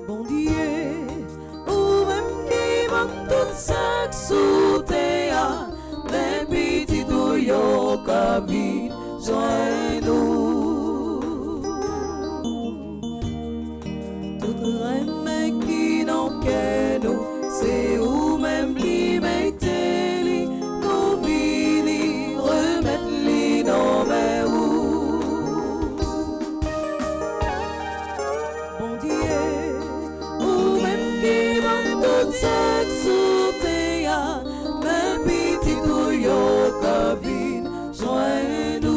C: Bon Dieu, ou même qui manque tout ça sous tes mais petit tout yo kavi, joins-nous. Tout remède qui n'en qu'est nous, c'est ou même li mettez li, nous vini remettre li dans mes ou. Bon Dieu, ou même qui manque tout ça sous tes mais petit tout yo kavin, joins-nous.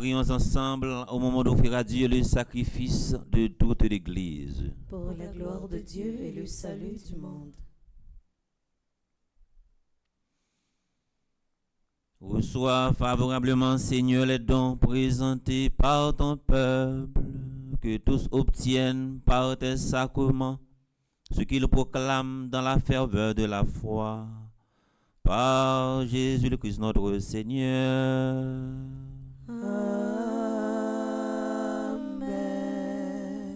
D: prions ensemble au moment d'offrir à Dieu le sacrifice de toute l'Église.
B: Pour la gloire de Dieu et le salut du monde.
D: Reçois favorablement, Seigneur, les dons présentés par ton peuple, que tous obtiennent par tes sacrements ce qu'ils proclament dans la ferveur de la foi. Par Jésus le Christ notre Seigneur.
C: Amen.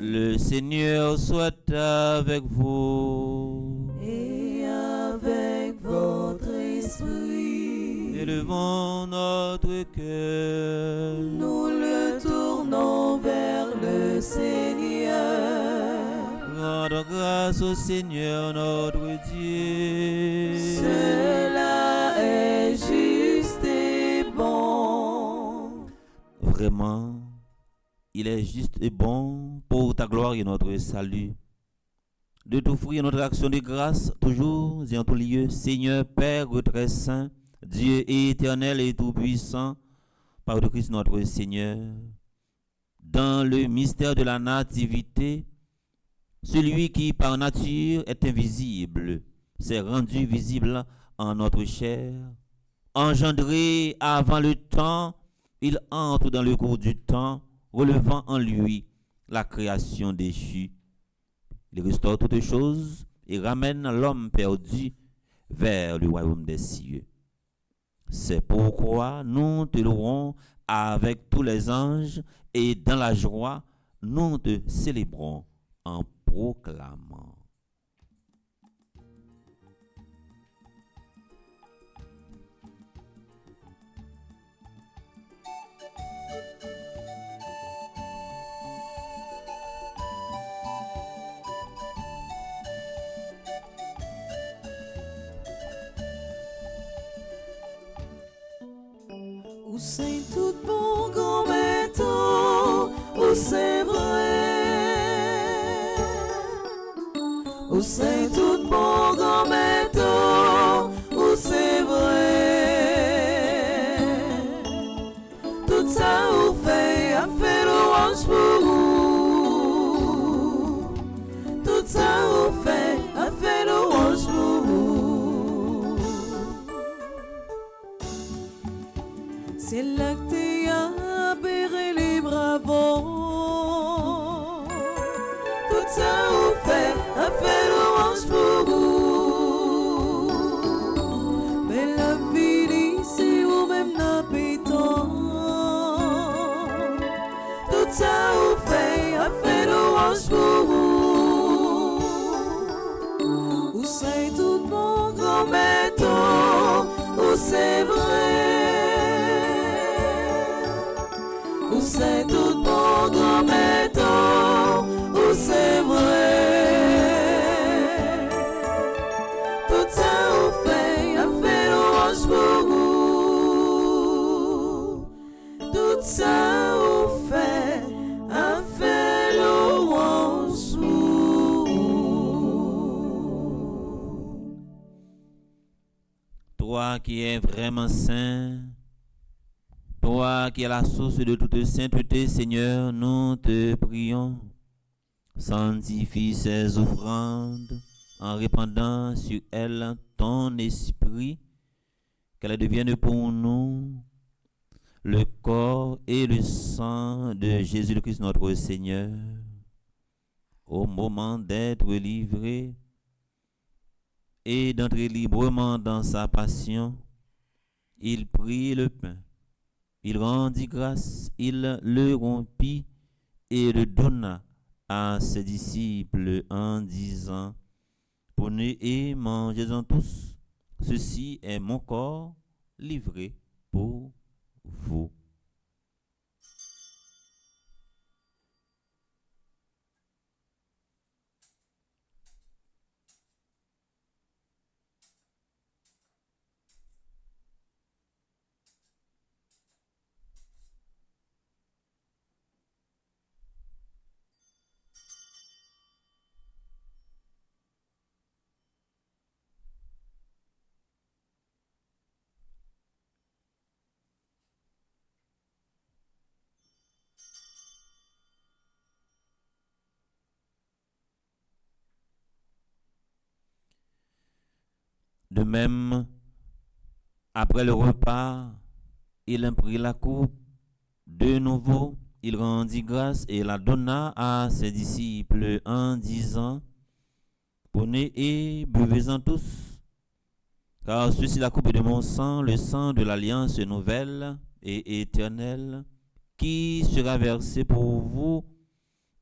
D: Le Seigneur soit avec vous.
C: Et avec votre esprit,
D: Élevons notre cœur.
C: nous le tournons vers le Seigneur.
D: Rendons grâce au Seigneur notre Dieu.
C: Cela est juste et bon.
D: Vraiment, il est juste et bon pour ta gloire et notre salut de t'offrir notre action de grâce toujours et en tout lieu, Seigneur Père très saint, Dieu éternel et tout-puissant, par le Christ notre Seigneur, dans le mystère de la nativité, celui qui par nature est invisible s'est rendu visible en notre chair. Engendré avant le temps, il entre dans le cours du temps, relevant en lui la création déchue. Il restaure toutes choses et ramène l'homme perdu vers le royaume des cieux. C'est pourquoi nous te louerons avec tous les anges et dans la joie, nous te célébrons en proclamant.
C: Où c'est tout bon grand métaux, où c'est vrai. Où c'est tout bon grand métaux, où c'est vrai. Tout ça ou fait a fait louange pour vous. Tout ça ou fait a fait louange pour vous. C'est là que t'es appéré les bravos. Tout ça ou fait a fait louange pour vous. Mais la vie ici ou même n'a pétant. Tout ça ou fait a fait louange pour vous. Où c'est tout bon grand béton, où c'est vrai. Où c'est tout bon grand béton, où c'est vrai. Tout ça ou fait a fait louange pour vous. Tout ça ou fait a fait louange pour vous.
D: Toi qui es vraiment saint, toi qui es la source de toute sainteté, Seigneur, nous te prions. Sanctifie ces offrandes en répandant sur elles ton esprit, qu'elles deviennent pour nous le corps et le sang de Jésus le Christ notre Seigneur. Au moment d'être livré et d'entrer librement dans sa passion, il prit le pain. Il rendit grâce, il le rompit et le donna à ses disciples en disant: prenez et mangez-en tous, ceci est mon corps livré pour vous. De même, après le repas, il prit la coupe. De nouveau, il rendit grâce et la donna à ses disciples en disant, prenez et buvez-en tous, car ceci est la coupe de mon sang, le sang de l'alliance nouvelle et éternelle, qui sera versé pour vous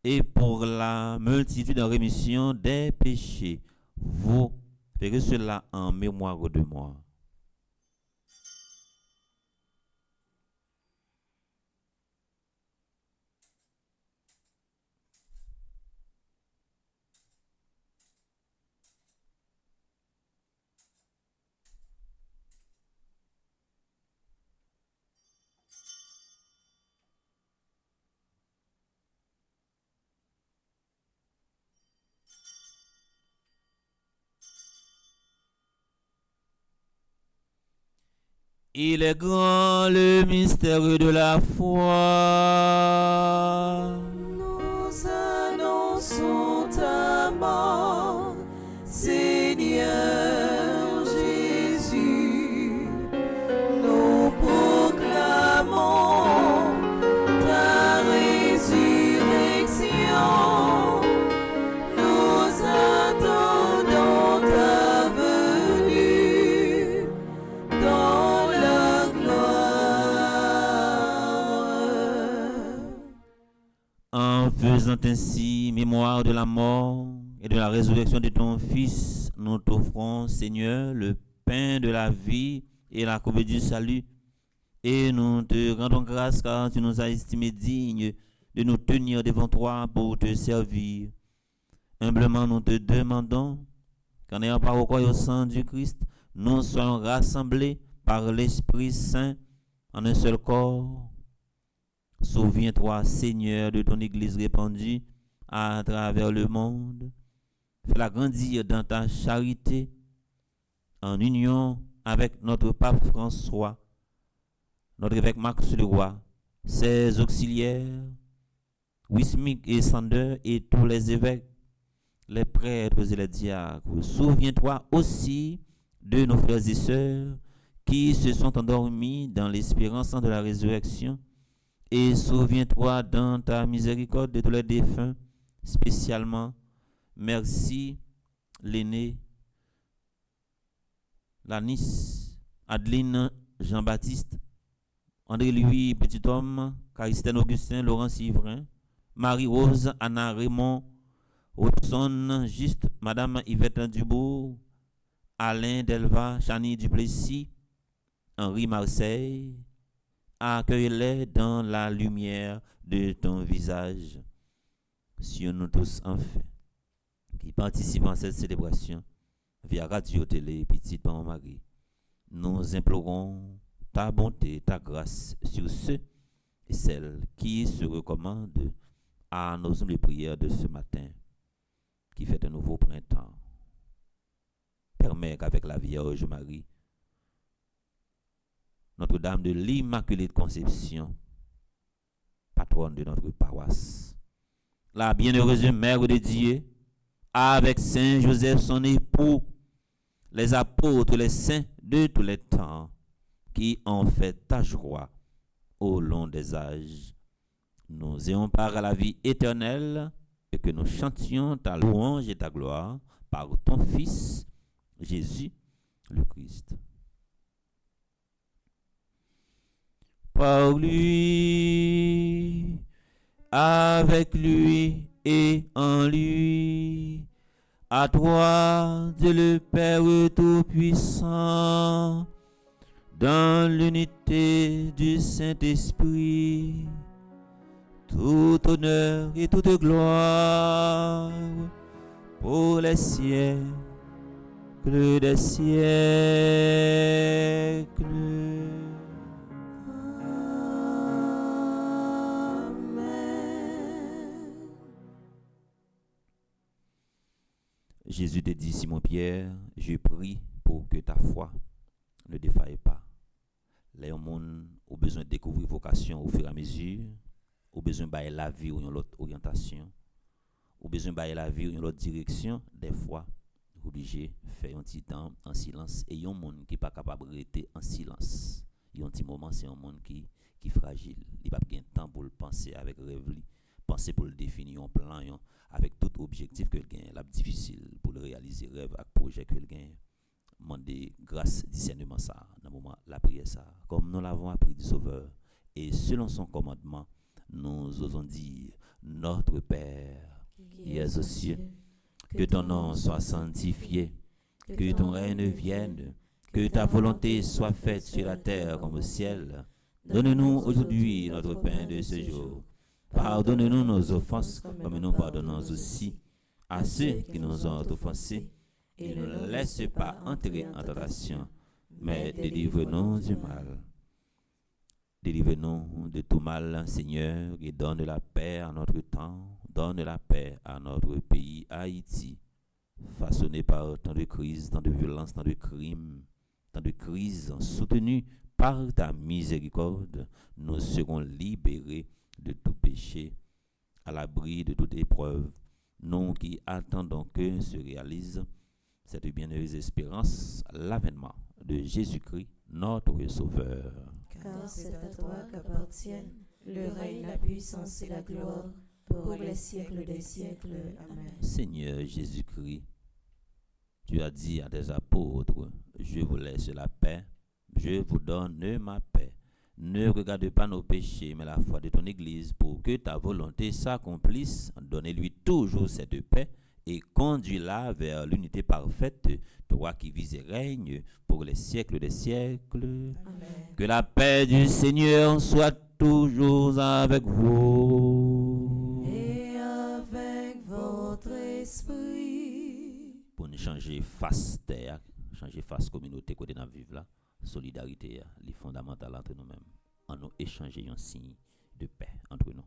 D: et pour la multitude en rémission des péchés. Vous ferez cela en mémoire de moi. Il est grand le mystère de la foi.
C: Nous annonçons ta mort, Seigneur Jésus. Nous proclamons ta résurrection. Nous attendons ta venue dans la gloire.
D: En faisant ainsi mémoire de la mort et de la résurrection de ton Fils, nous t'offrons, Seigneur, le pain de la vie et la coupe du salut. Et nous te rendons grâce car tu nous as estimés dignes de nous tenir devant toi pour te servir. Humblement, nous te demandons qu'en ayant par recours au sang du Christ, nous soyons rassemblés par l'Esprit Saint en un seul corps. Souviens-toi, Seigneur, de ton Église répandue à travers le monde. Fais-la grandir dans ta charité, en union avec notre pape François, notre évêque Max Leroy, ses auxiliaires, Wismik et Sander et tous les évêques, les prêtres et les diacres. Souviens-toi aussi de nos frères et sœurs qui se sont endormis dans l'espérance de la résurrection. Et souviens-toi dans ta miséricorde de tous les défunts, spécialement, merci, l'aîné, Lanis, Adeline, Jean-Baptiste, André-Louis, Petit Homme, Caristène Augustin, Laurent Ivrin, Marie-Rose, Anna Raymond, Robson, Juste, Madame Yvette Dubourg, Alain Delva, Chani Duplessis, Henri Marseille. Accueille-les dans la lumière de ton visage. Sur nous tous, enfin, qui participent à cette célébration via Radio Télé Petite Maman Marie, nous implorons ta bonté, ta grâce sur ceux et celles qui se recommandent à nos humbles prières de ce matin, qui fait un nouveau printemps. Permets qu'avec la Vierge Marie, Notre-Dame de l'Immaculée Conception, patronne de notre paroisse, la bienheureuse Mère de Dieu, avec Saint Joseph son époux, les apôtres, les saints de tous les temps, qui ont fait ta joie au long des âges, nous ayons part à la vie éternelle et que nous chantions ta louange et ta gloire par ton Fils, Jésus le Christ. Par lui, avec lui et en lui, à toi, Dieu le Père Tout-Puissant, dans l'unité du Saint-Esprit, tout honneur et toute gloire pour les siècles des siècles. Jésus te dit, Simon-Pierre, je prie pour que ta foi ne défaille pas. Les gens ont besoin de découvrir vocation au fur et à mesure, ont besoin de la vie ou une autre orientation, ont besoin de la vie ou une autre direction. Des fois, obligé faire un petit temps en silence et un monde qui pas capable de rester en silence. Il y a un petit moment, c'est un monde qui fragile. Il n'a pas de temps pour le penser avec rêve, penser pour le définir en plan avec tout objectif que le gagne. C'est difficile pour le réaliser rêve avec projet que le gagne. Demander grâce discernement ça dans le moment la prière ça comme nous l'avons appris du Sauveur et selon son commandement nous osons dire notre Père qui es aux cieux, que ton nom soit sanctifié, que ton règne vienne, que ta volonté soit faite sur la terre comme au ciel. Donne-nous aujourd'hui notre pain de ce jour. Pardonne-nous nos offenses comme nous pardonnons aussi à ceux qui nous ont offensés. Et ne nous laisse pas entrer en tentation, mais délivre-nous du mal. Délivre-nous de tout mal, Seigneur, et donne la paix à notre temps, donne la paix à notre pays, Haïti, façonné par tant de crises, tant de violences, tant de crimes, tant de crises, soutenues par ta miséricorde, nous serons libérés de tout péché, à l'abri de toute épreuve, nous qui attendons que se réalise cette bienheureuse espérance, l'avènement de Jésus-Christ, notre Sauveur.
B: Car c'est à toi qu'appartiennent le règne, la puissance et la gloire pour les siècles des siècles. Amen.
D: Seigneur Jésus-Christ, tu as dit à tes apôtres, je vous laisse la paix, je vous donne ma paix. Ne regarde pas nos péchés, mais la foi de ton Église, pour que ta volonté s'accomplisse. Donne-lui toujours cette paix et conduis-la vers l'unité parfaite, toi qui vis et règnes pour les siècles des siècles.
B: Amen.
D: Que la paix du Seigneur soit toujours avec vous.
B: Et avec votre esprit.
D: Pour nous changer face terre, changer face communauté côté dans vivre là, solidarité est fondamentale entre nous-mêmes. En nous échanger un signe de paix entre nous.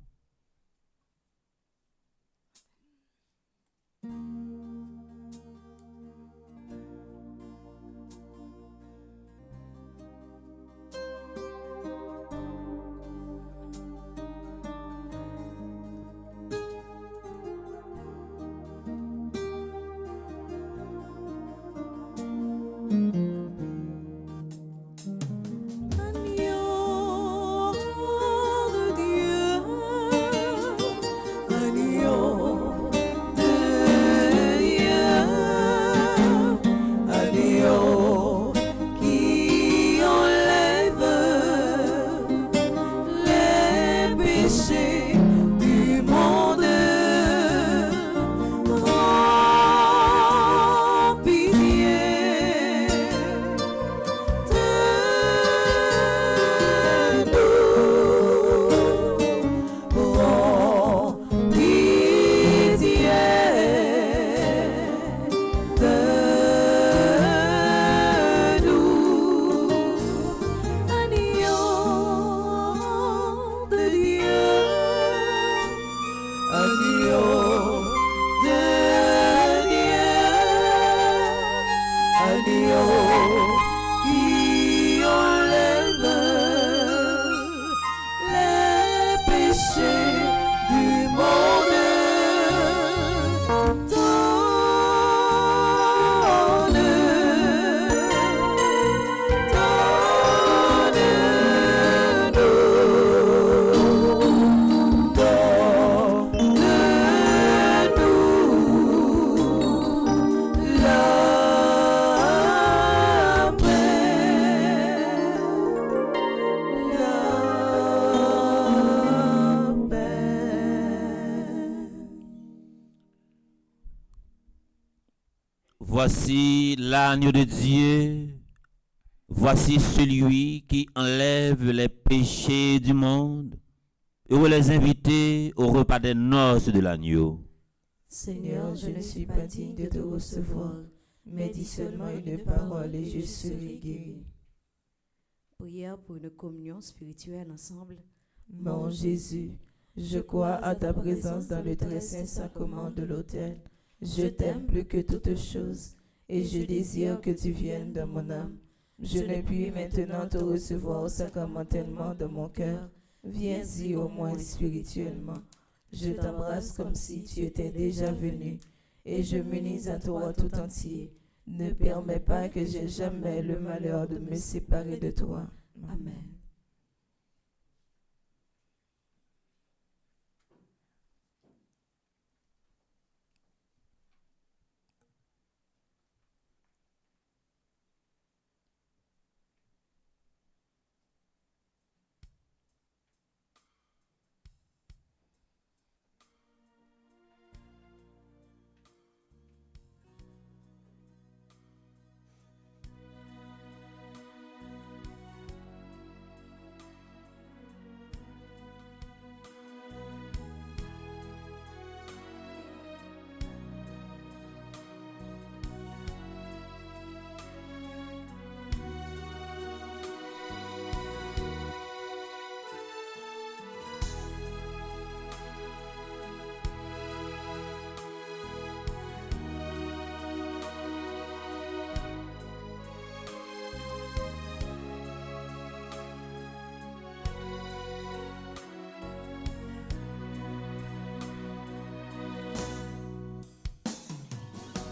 D: Voici l'agneau de Dieu, voici celui qui enlève les péchés du monde. Heureux les invités au repas des noces de l'agneau.
B: Seigneur, je ne suis pas digne de te recevoir, mais dis seulement une parole et je serai guéri.
A: Prière pour une communion spirituelle ensemble.
B: Mon Jésus, je crois à ta présence dans le très saint sacrement de l'autel. Je t'aime plus que toute chose et je désire que tu viennes dans mon âme. Je ne puis maintenant te recevoir sacramentellement dans mon cœur. Viens-y au moins spirituellement. Je t'embrasse comme si tu étais déjà venu et je m'unis à toi tout entier. Ne permets pas que j'aie jamais le malheur de me séparer de toi. Amen.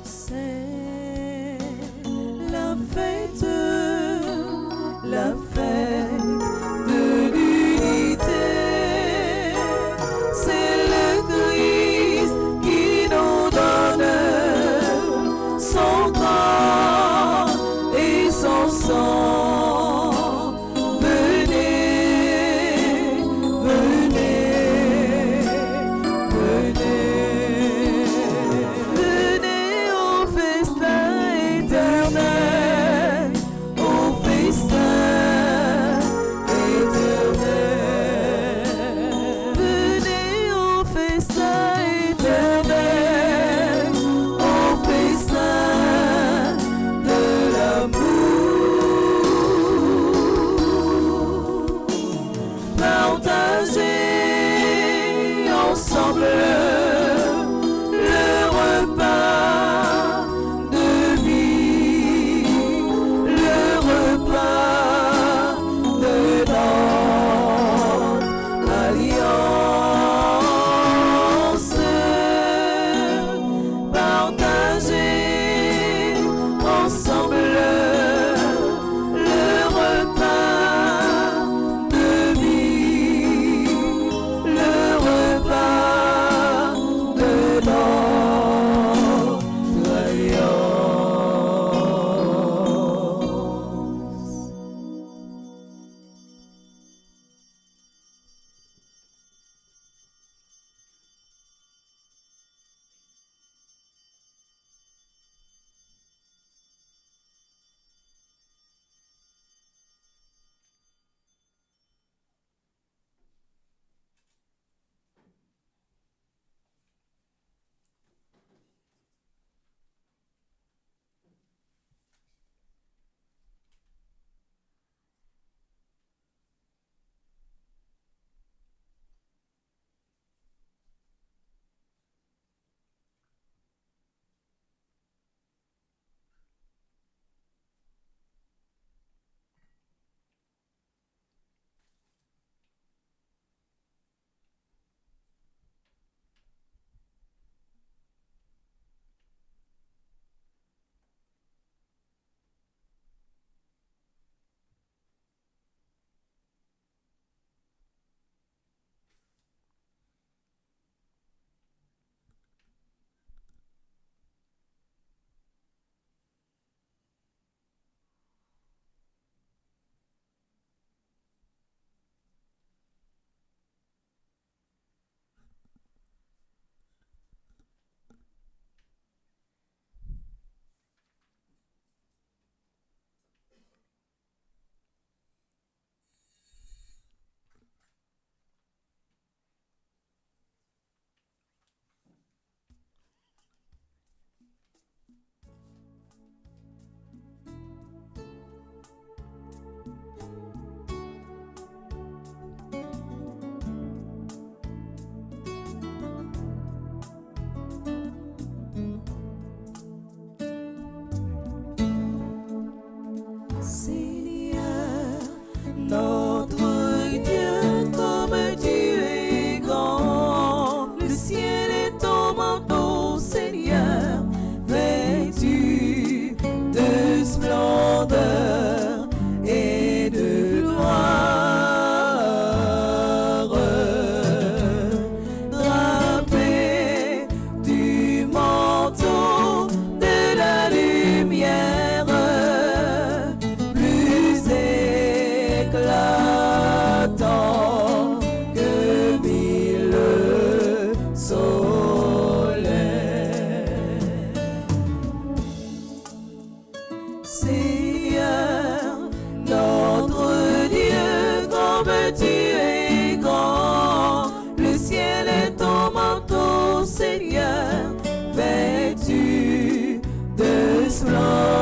C: C'est la fête de l'unité. C'est le Christ qui nous donne son corps et son sang. Venez, venez, venez. Venez au festin éternel, au festin éternel. Venez au festin éternel, au festin de l'amour. Partagez ensemble le repas de vie, le repas de notre alliance. Partagez ensemble le repas de vie, le repas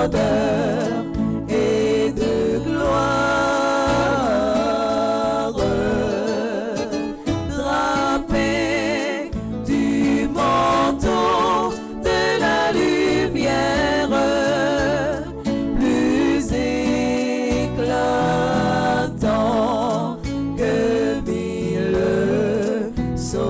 C: splendeur et de gloire. Drapé du manteau de la lumière, plus éclatant que mille soleils.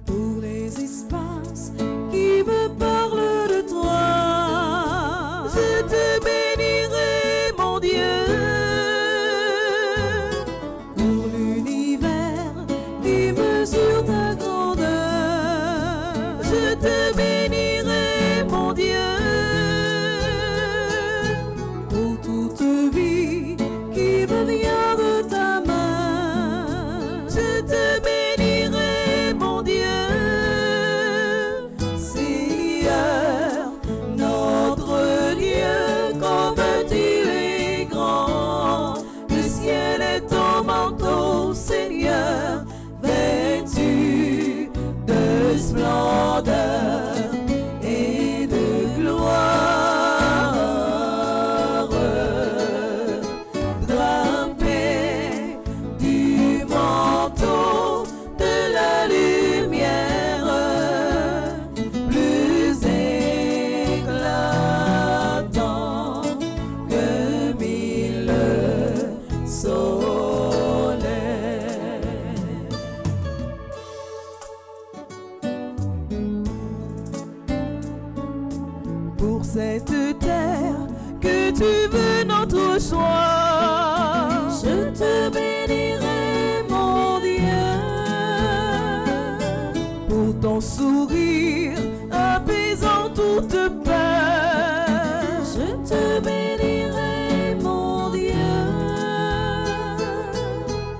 C: Pour les espaces qui me parlent de toi, je te bénirai, mon Dieu. Pour l'univers qui mesure ta grandeur, je te bénirai, mon Dieu. Pour toute vie qui me vient de ta main, je te bénirai, mon Dieu. Seigneur, notre Dieu, comme tu es grand, le ciel est ton manteau, Seigneur, vêtu de splendeur et de gloire. Drapé du manteau de la lumière, plus éclatant que mille soleils. Pour cette terre que tu veux notre choix, je te bénirai, mon Dieu. Pour ton sourire apaisant toute peur, je te bénirai, mon Dieu.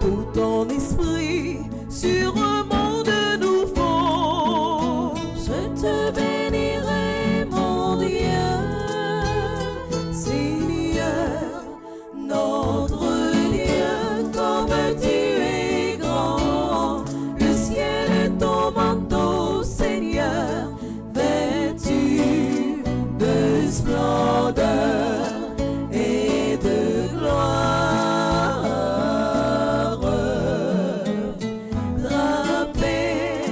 C: Pour ton esprit sur un monde nouveau, je te bénirai, mon Dieu. Seigneur, notre Dieu, comme tu es grand, le ciel est ton manteau, Seigneur, vêtu de splendeur et de gloire. Drapé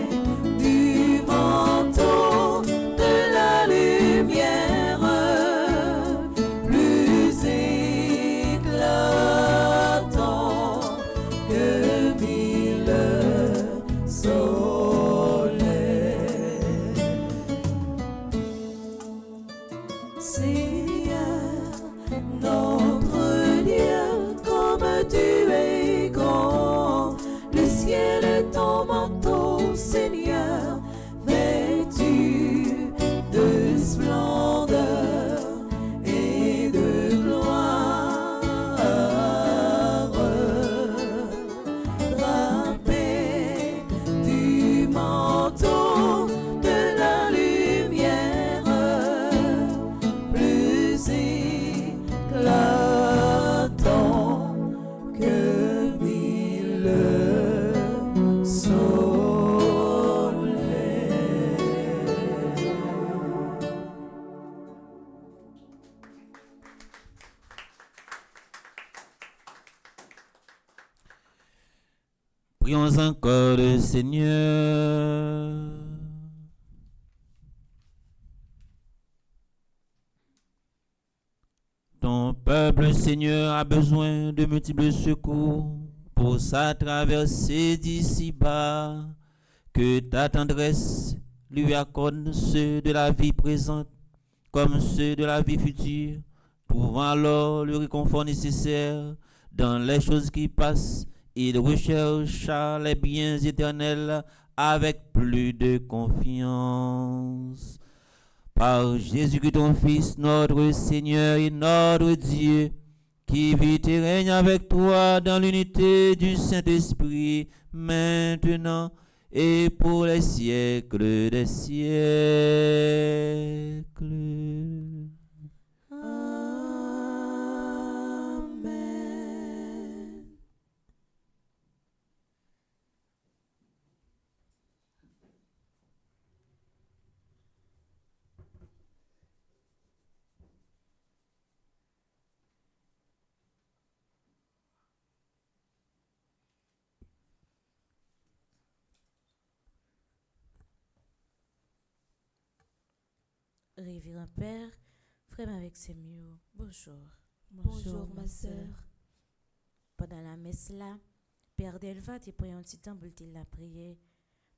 C: du manteau de la lumière, plus éclatant que mille soleils. Seigneur, notre Dieu, comme tu es grand, le ciel est ton manteau, Seigneur, vêtu de splendeur et de gloire. Drapé du manteau de la lumière, plus éclatant que mille soleils.
D: Prions encore le Seigneur. Ton peuple, Seigneur, a besoin de multiples secours pour sa traversée d'ici-bas. Que ta tendresse lui accorde ceux de la vie présente comme ceux de la vie future, trouvant alors le réconfort nécessaire dans les choses qui passent. Il rechercha les biens éternels avec plus de confiance. Par Jésus-Christ, ton Fils, notre Seigneur et notre Dieu, qui vit et règne avec toi dans l'unité du Saint-Esprit, maintenant et pour les siècles des siècles.
A: révérend Père, frère avec ses mieux, bonjour.
B: Bonjour, ma sœur.
A: Pendant la messe là, Père Delva te pris un petit temps pour te la prière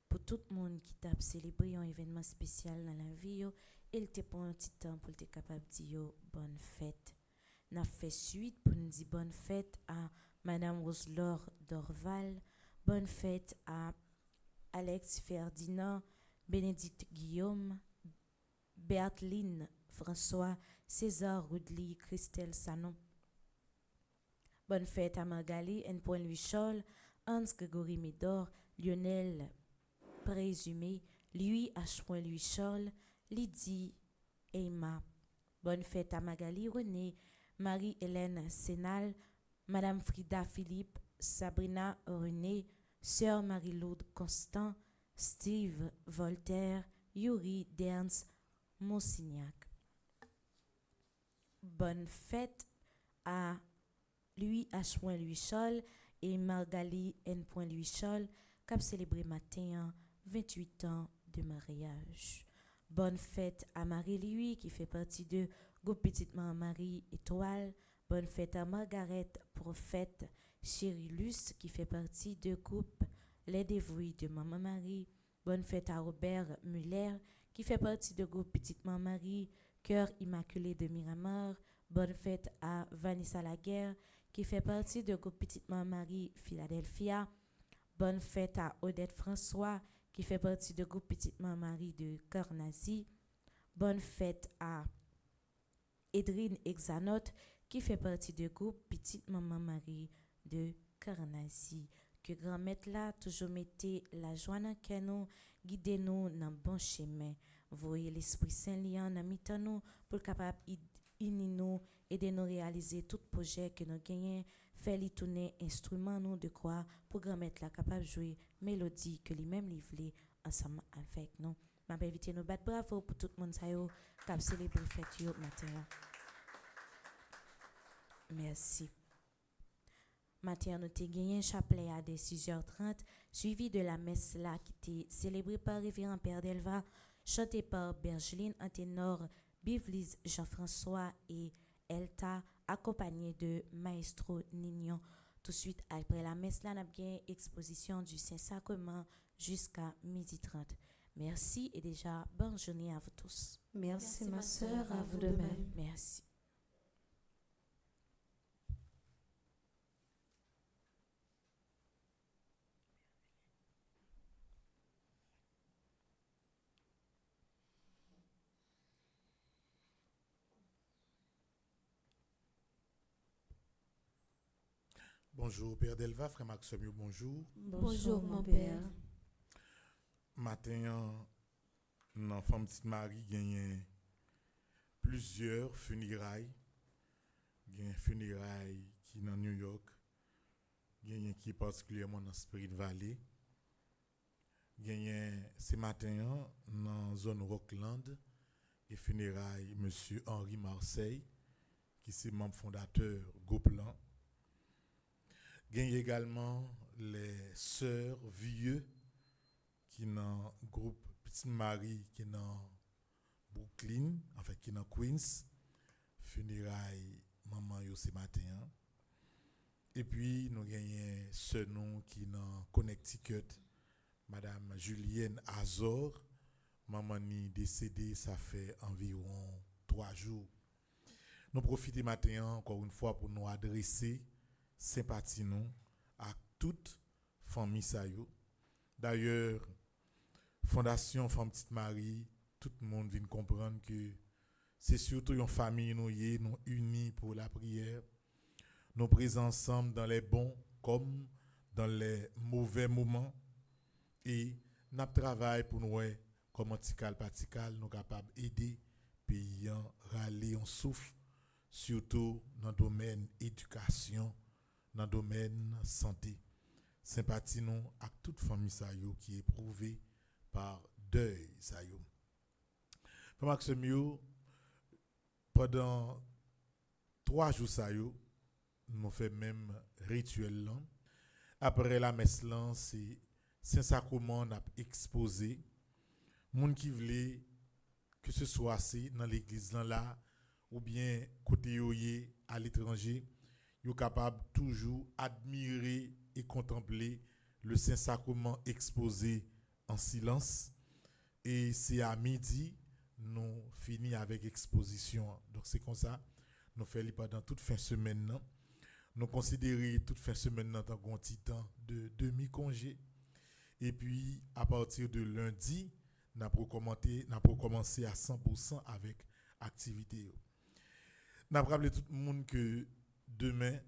A: pour tout le monde qui t'a célébré un événement spécial dans la vie yo, il te prend un petit temps pour te capable de dire bonne fête. N'a fait suite pour nous dire bonne fête à Madame Roselore Dorval, bonne fête à Alex Ferdinand, Bénédicte Guillaume, Bertline François, César Roudely, Christelle Sanon. Bonne fête à Magali, N. Louis Scholl, Hans Grégory Médor, Lionel Présumé, Louis H. Louis Scholl, Lydie Emma. Bonne fête à Magali René, Marie-Hélène Sénal, Madame Frida Philippe, Sabrina René, Sœur Marie-Laude Constant, Steve Voltaire, Yuri Derns Monsignac. Bonne fête à Louis H. Louis Scholl et Margali N. Louis Scholl qui a célébré matin 28 ans de mariage. Bonne fête à Marie-Louis qui fait partie de groupe Petite Maman Marie Étoile. Bonne fête à Margaret Prophète Chirilus qui fait partie de groupe Les Dévoués de Maman Marie. Bonne fête à Robert Muller qui fait partie de groupe Petite Maman Marie Cœur Immaculé de Miramar. Bonne fête à Vanessa Laguerre qui fait partie de groupe Petite Maman Marie Philadelphia. Bonne fête à Odette François qui fait partie de groupe Petite Maman Marie de Cornazy. Bonne fête à Edrine Exanote qui fait partie du groupe Petite Maman Marie de Cornazy. Que grand-mère là toujours mettez la joie dans cœur nous, guidez-nous dans le bon chemin. Voyez l'Esprit Saint liant dans mitan nous pour capable unir nous, aider nous réaliser tout projet que nous gagnons, faire les tourner instrument nous de croix pour grand-mère là capable jouer mélodie que lui même livrer ensemble avec nous. M'a invité nous battre bravo pour tout le monde ça yo qui célébrer fête yo matin. Merci. Matin, nous avons gagné un chapelet à 6h30, suivi de la messe là qui était célébrée par Révérend Père Delva, chantée par Bergeline en ténor, Bivlis Jean-François et Elta, accompagné de Maestro Nignon. Tout de suite, après la messe là, nous avons gagné exposition du Saint-Sacrement jusqu'à 12h30. Merci et déjà, bonne journée à vous tous.
B: Merci ma sœur, à vous de même.
A: Merci.
G: Bonjour Père Delva, frère Maxime, bonjour.
B: Bonjour mon père.
G: Matin, l'enfant petite Marie gagne plusieurs funérailles. Il y a un funérail qui est dans New York, il y a qui est particulièrement dans Spirit Valley. Il y a ce matin dans la zone Rockland, et funérailles monsieur Henri Marseille, qui est membre fondateur Goplan. Il y a également les sœurs Vieux qui sont dans le groupe Petite Marie qui est dans Brooklyn, en fait qui est dans Queens, funérailles maman yo ce matin. Et puis nous avons ce nom qui est dans Connecticut, madame Julienne Azor, maman ni décédée ça fait environ 3 jours. Nous profitons matin encore une fois pour nous adresser sympathie nous à toute famille sa yo. D'ailleurs, Fondation Femme Petite Marie, tout le monde vient comprendre que c'est surtout une famille nous unis pour la prière. Nous présents ensemble dans les bons comme dans les mauvais moments et nous travaillons pour nous comme antical patical nous capables d'aider pays râler en souffle surtout dans le domaine éducation, dans le domaine santé. Sympathie nous à toute famille sa yo qui est éprouvée par deuil sa yo. Maxime, pendant 3 jours sa yo, nous fait même rituel là. Après la messe là, c'est Saint-Sacrement n'a exposé moun qui voulait que ce soit c'est dans l'église là ou bien côté yoyé à l'étranger, yo capable toujours admirer et contempler le Saint-Sacrement exposé en silence. Et c'est à midi, nous finissons avec exposition. Donc c'est comme ça, nous faisons pendant toute fin de semaine. Non? Nous considérons toute fin de semaine en tant qu'un petit temps de demi-congé. Et puis, à partir de lundi, nous avons commencé à 100% avec l'activité. Nous avons rappelé tout le monde que demain,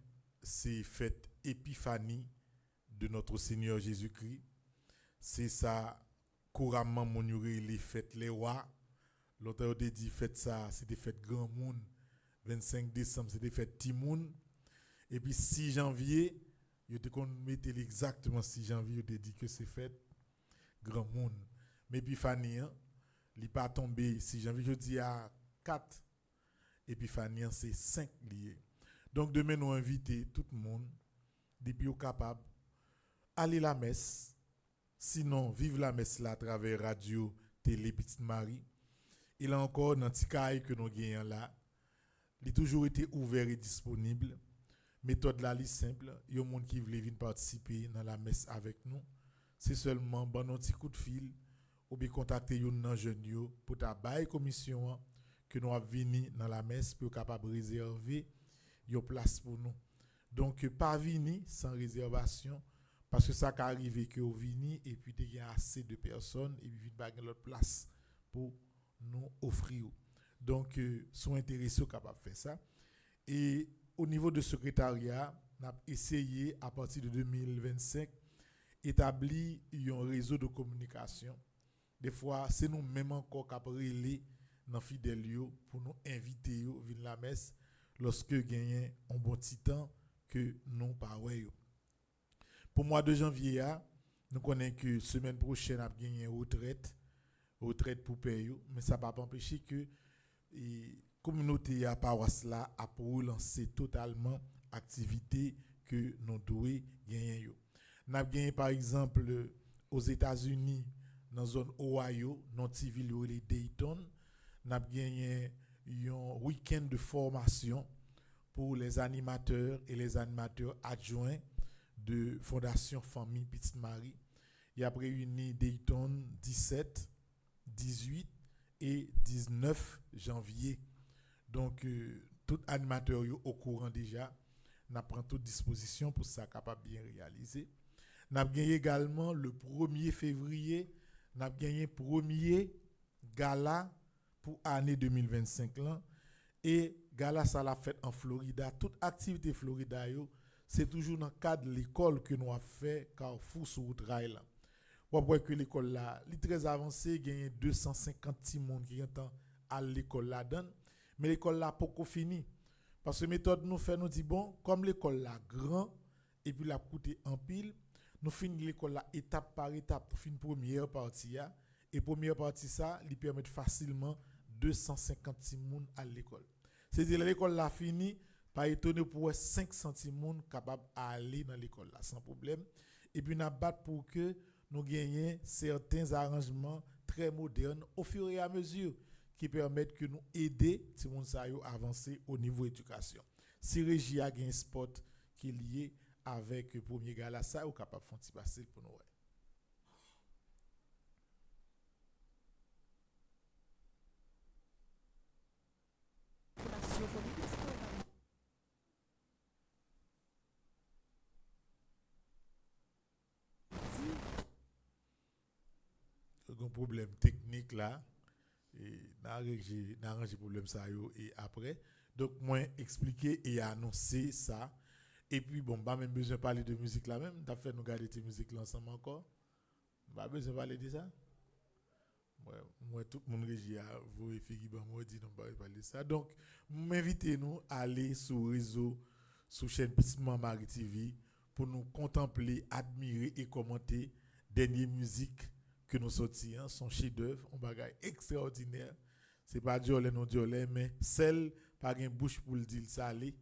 G: c'est fête Épiphanie de notre Seigneur Jésus-Christ. C'est ça, couramment, mon les fêtes les rois. L'autre a dit fête ça, c'est des fêtes grand monde. 25 décembre, c'est des fêtes Timoun. Et puis 6 janvier, il te mettait exactement 6 janvier, il dit que c'est fête grand monde. Mais Épiphanie, il n'est pas tombé 6 janvier, je dis à 4. Épiphanie, c'est 5 liés. Donc demain, nous invitons tout le monde, depuis au capable, aller la messe. Sinon, vive la messe là à travers radio, télé, Petite Marie. Et là encore, dans le petit que nous gagnons là, il a toujours été ouvert et disponible. Méthode là, est simple. Il y a des gens qui veulent venir participer dans la messe avec nous. C'est seulement bon un petit coup de fil ou bien contacter un jeune pour ta bail commission que nous avons venu dans la messe pour capable réserver une place pour nous. Donc pas venir sans réservation parce que ça peut arriver que vous venez et puis il y a assez de personnes et puis il y a l'autre place pour nous offrir. Donc sont intéressés capable faire ça. Et au niveau de secrétariat, on a essayé à partir de 2025 établir un réseau de communication. Des fois, c'est nous même encore qui relais dans fidèles pour nous inviter à venir la messe lorsque gagnons un bon petit temps que nous parlons. Pour le mois de janvier, nous connaissons que semaine prochaine a gagné une retraite pour payer, mais ça ne va pas empêcher que communauté à paroisse là a pour lancer totalement activité que nous devons gagner. Nous avons gagné par exemple aux États-Unis dans la zone Ohio, dans la ville de Dayton, nous avons gagné un week-end de formation pour les animateurs et les animateurs adjoints de Fondation Famille Petite Marie. Il a réuni Dayton 17, 18 et 19 janvier. Donc, tout animateur au courant déjà, nous prenons toute disposition pour ça capable bien réaliser. Nous avons gagné également le 1er février, nous avons gagné le premier gala pour l'année 2025 là. Et gala ça l'a fait en Florida. Toute activité Florida, c'est toujours dans le cadre de l'école que nous avons fait Carrefour sur route rail là. On voit que l'école là, est très avancée, il y a 250 petits monde qui sont à l'école là-dedans. Mais l'école là pas fini parce que méthode nous fait nous dit bon comme l'école là grand et puis la coûté en pile nous finissons l'école là étape par étape pour finir première partie et première partie ça lui permet facilement 250 personnes à l'école. C'est-à-dire l'école là fini pas étonné pour 500 personnes capable aller dans l'école là sans problème et puis n'a battre pour que nous gagnions certains arrangements très modernes au fur et à mesure qui permettent que nous aider tout le monde à avancer au niveau éducation. Si Régie a un spot qui est lié avec le premier gala, ça est capable de faire passer pour nous. Un problème technique là. Et arrangé problème ça et après donc moi expliquer et annoncer ça et puis bon pas même besoin de parler de musique là même t'as fait nous garder tes musiques là ensemble encore pas besoin de parler de ça moi tout le monde régie à vous et Figui moi dit non pas parler de ça donc m'invitez nous à aller sur réseau sur chaîne Petite Marie TV pour nous contempler admirer et commenter dernière musique que nous sortions sont chefs-d'œuvre, un bagage extraordinaire. C'est pas Diolé non Diolé, mais celle par une bouche pour le dire ça aller.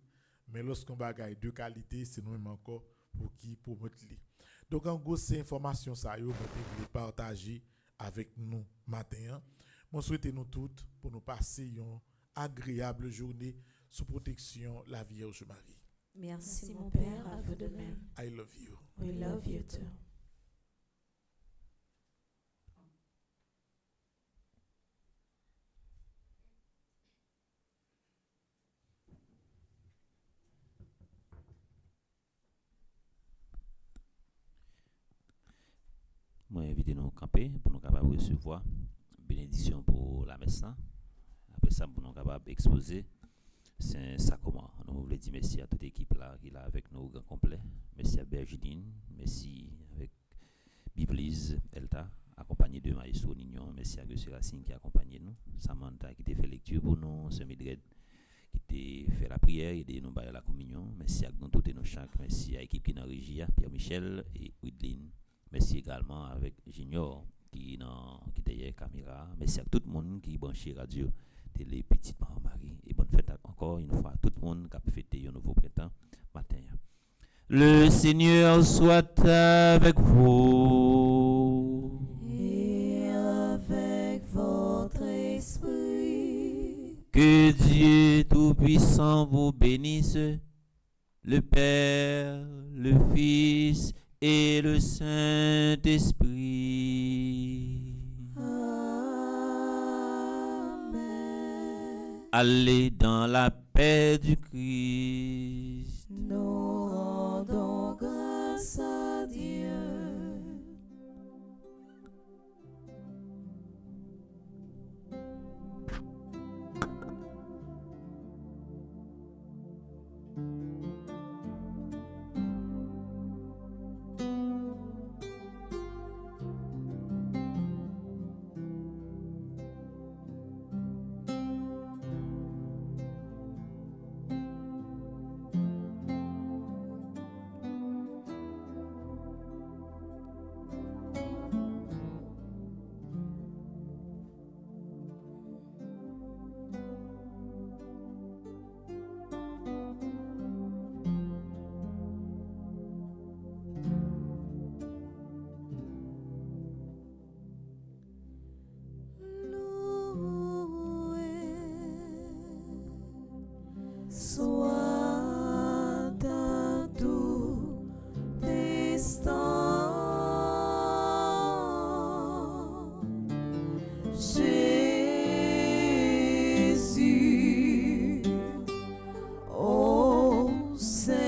G: Mais lorsqu'on bagage de qualité, c'est nous même encore pour qui pour mettre li. Donc en gros, ces informations ça yo vous partager avec nous matin. Moi souhaite nous toutes pour nous passer une agréable journée sous protection la Vierge Marie.
B: Merci mon Père, à vous de même.
G: I love you.
B: We love you too.
D: Moi, invite nous camper pour nous capables de recevoir bénédiction pour la messe. Après ça, pour nous capables d'exposer Saint-Sacrement. Nous voulons dire merci à toute l'équipe là qui est là avec nous au grand complet. Merci à Bergidine, merci avec Biblis Elta, accompagné de Maïso Nignon. Merci à Gussie Racine qui a accompagné nous. Samantha qui a fait lecture pour nous. Saint-Midred qui a fait la prière et de nous bailler la communion. Merci à nous tous et nous chaque. Merci à l'équipe qui est dans la régie, Pierre-Michel et Widline. Merci également avec Junior qui est derrière la caméra. Merci à tout le monde qui est branché radio, télé, petite Marie. Et bonne fête encore une fois à tout le monde qui a fêté un nouveau printemps matin. Le Seigneur soit avec vous.
C: Et avec votre esprit.
D: Que Dieu Tout-Puissant vous bénisse, le Père, le Fils et le Saint-Esprit.
C: Amen.
D: Allez dans la paix du Christ.
C: Nous rendons grâce à Dieu. Jésus, ô Saint.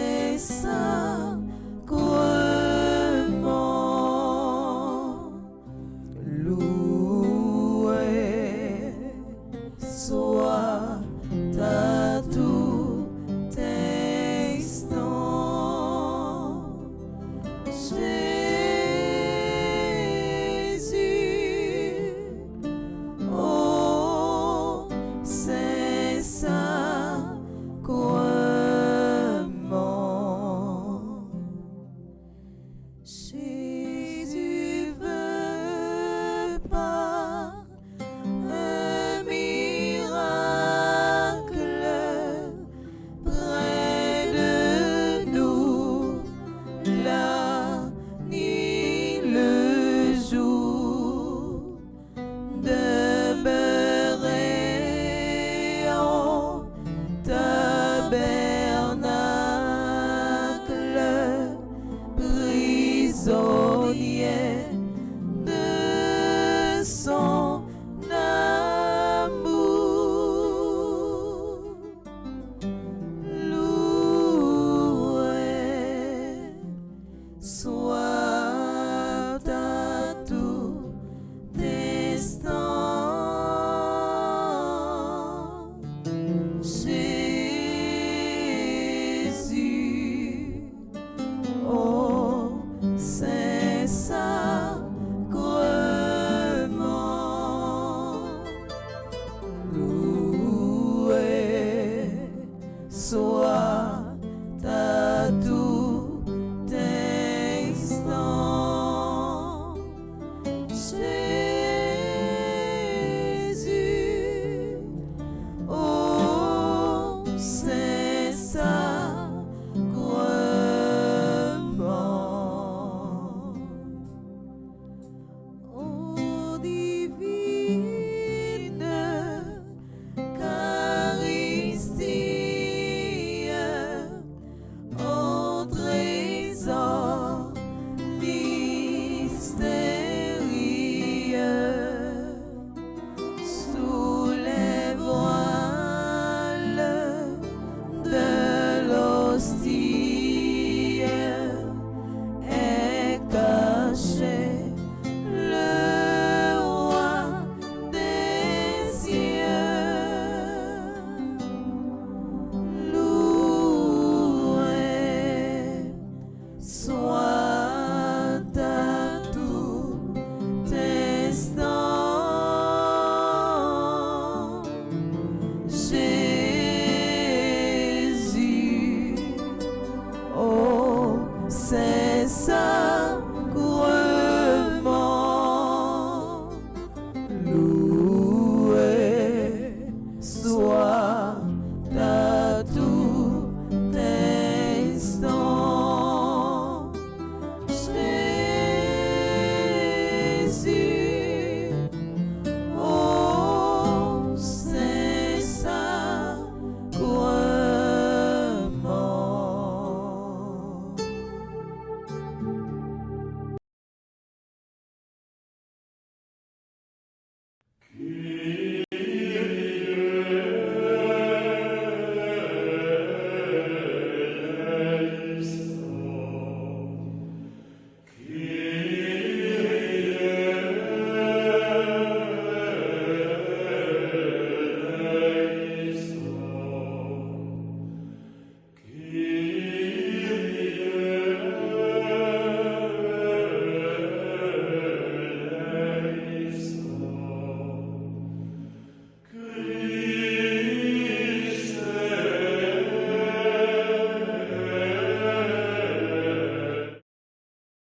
C: Saint, Saint,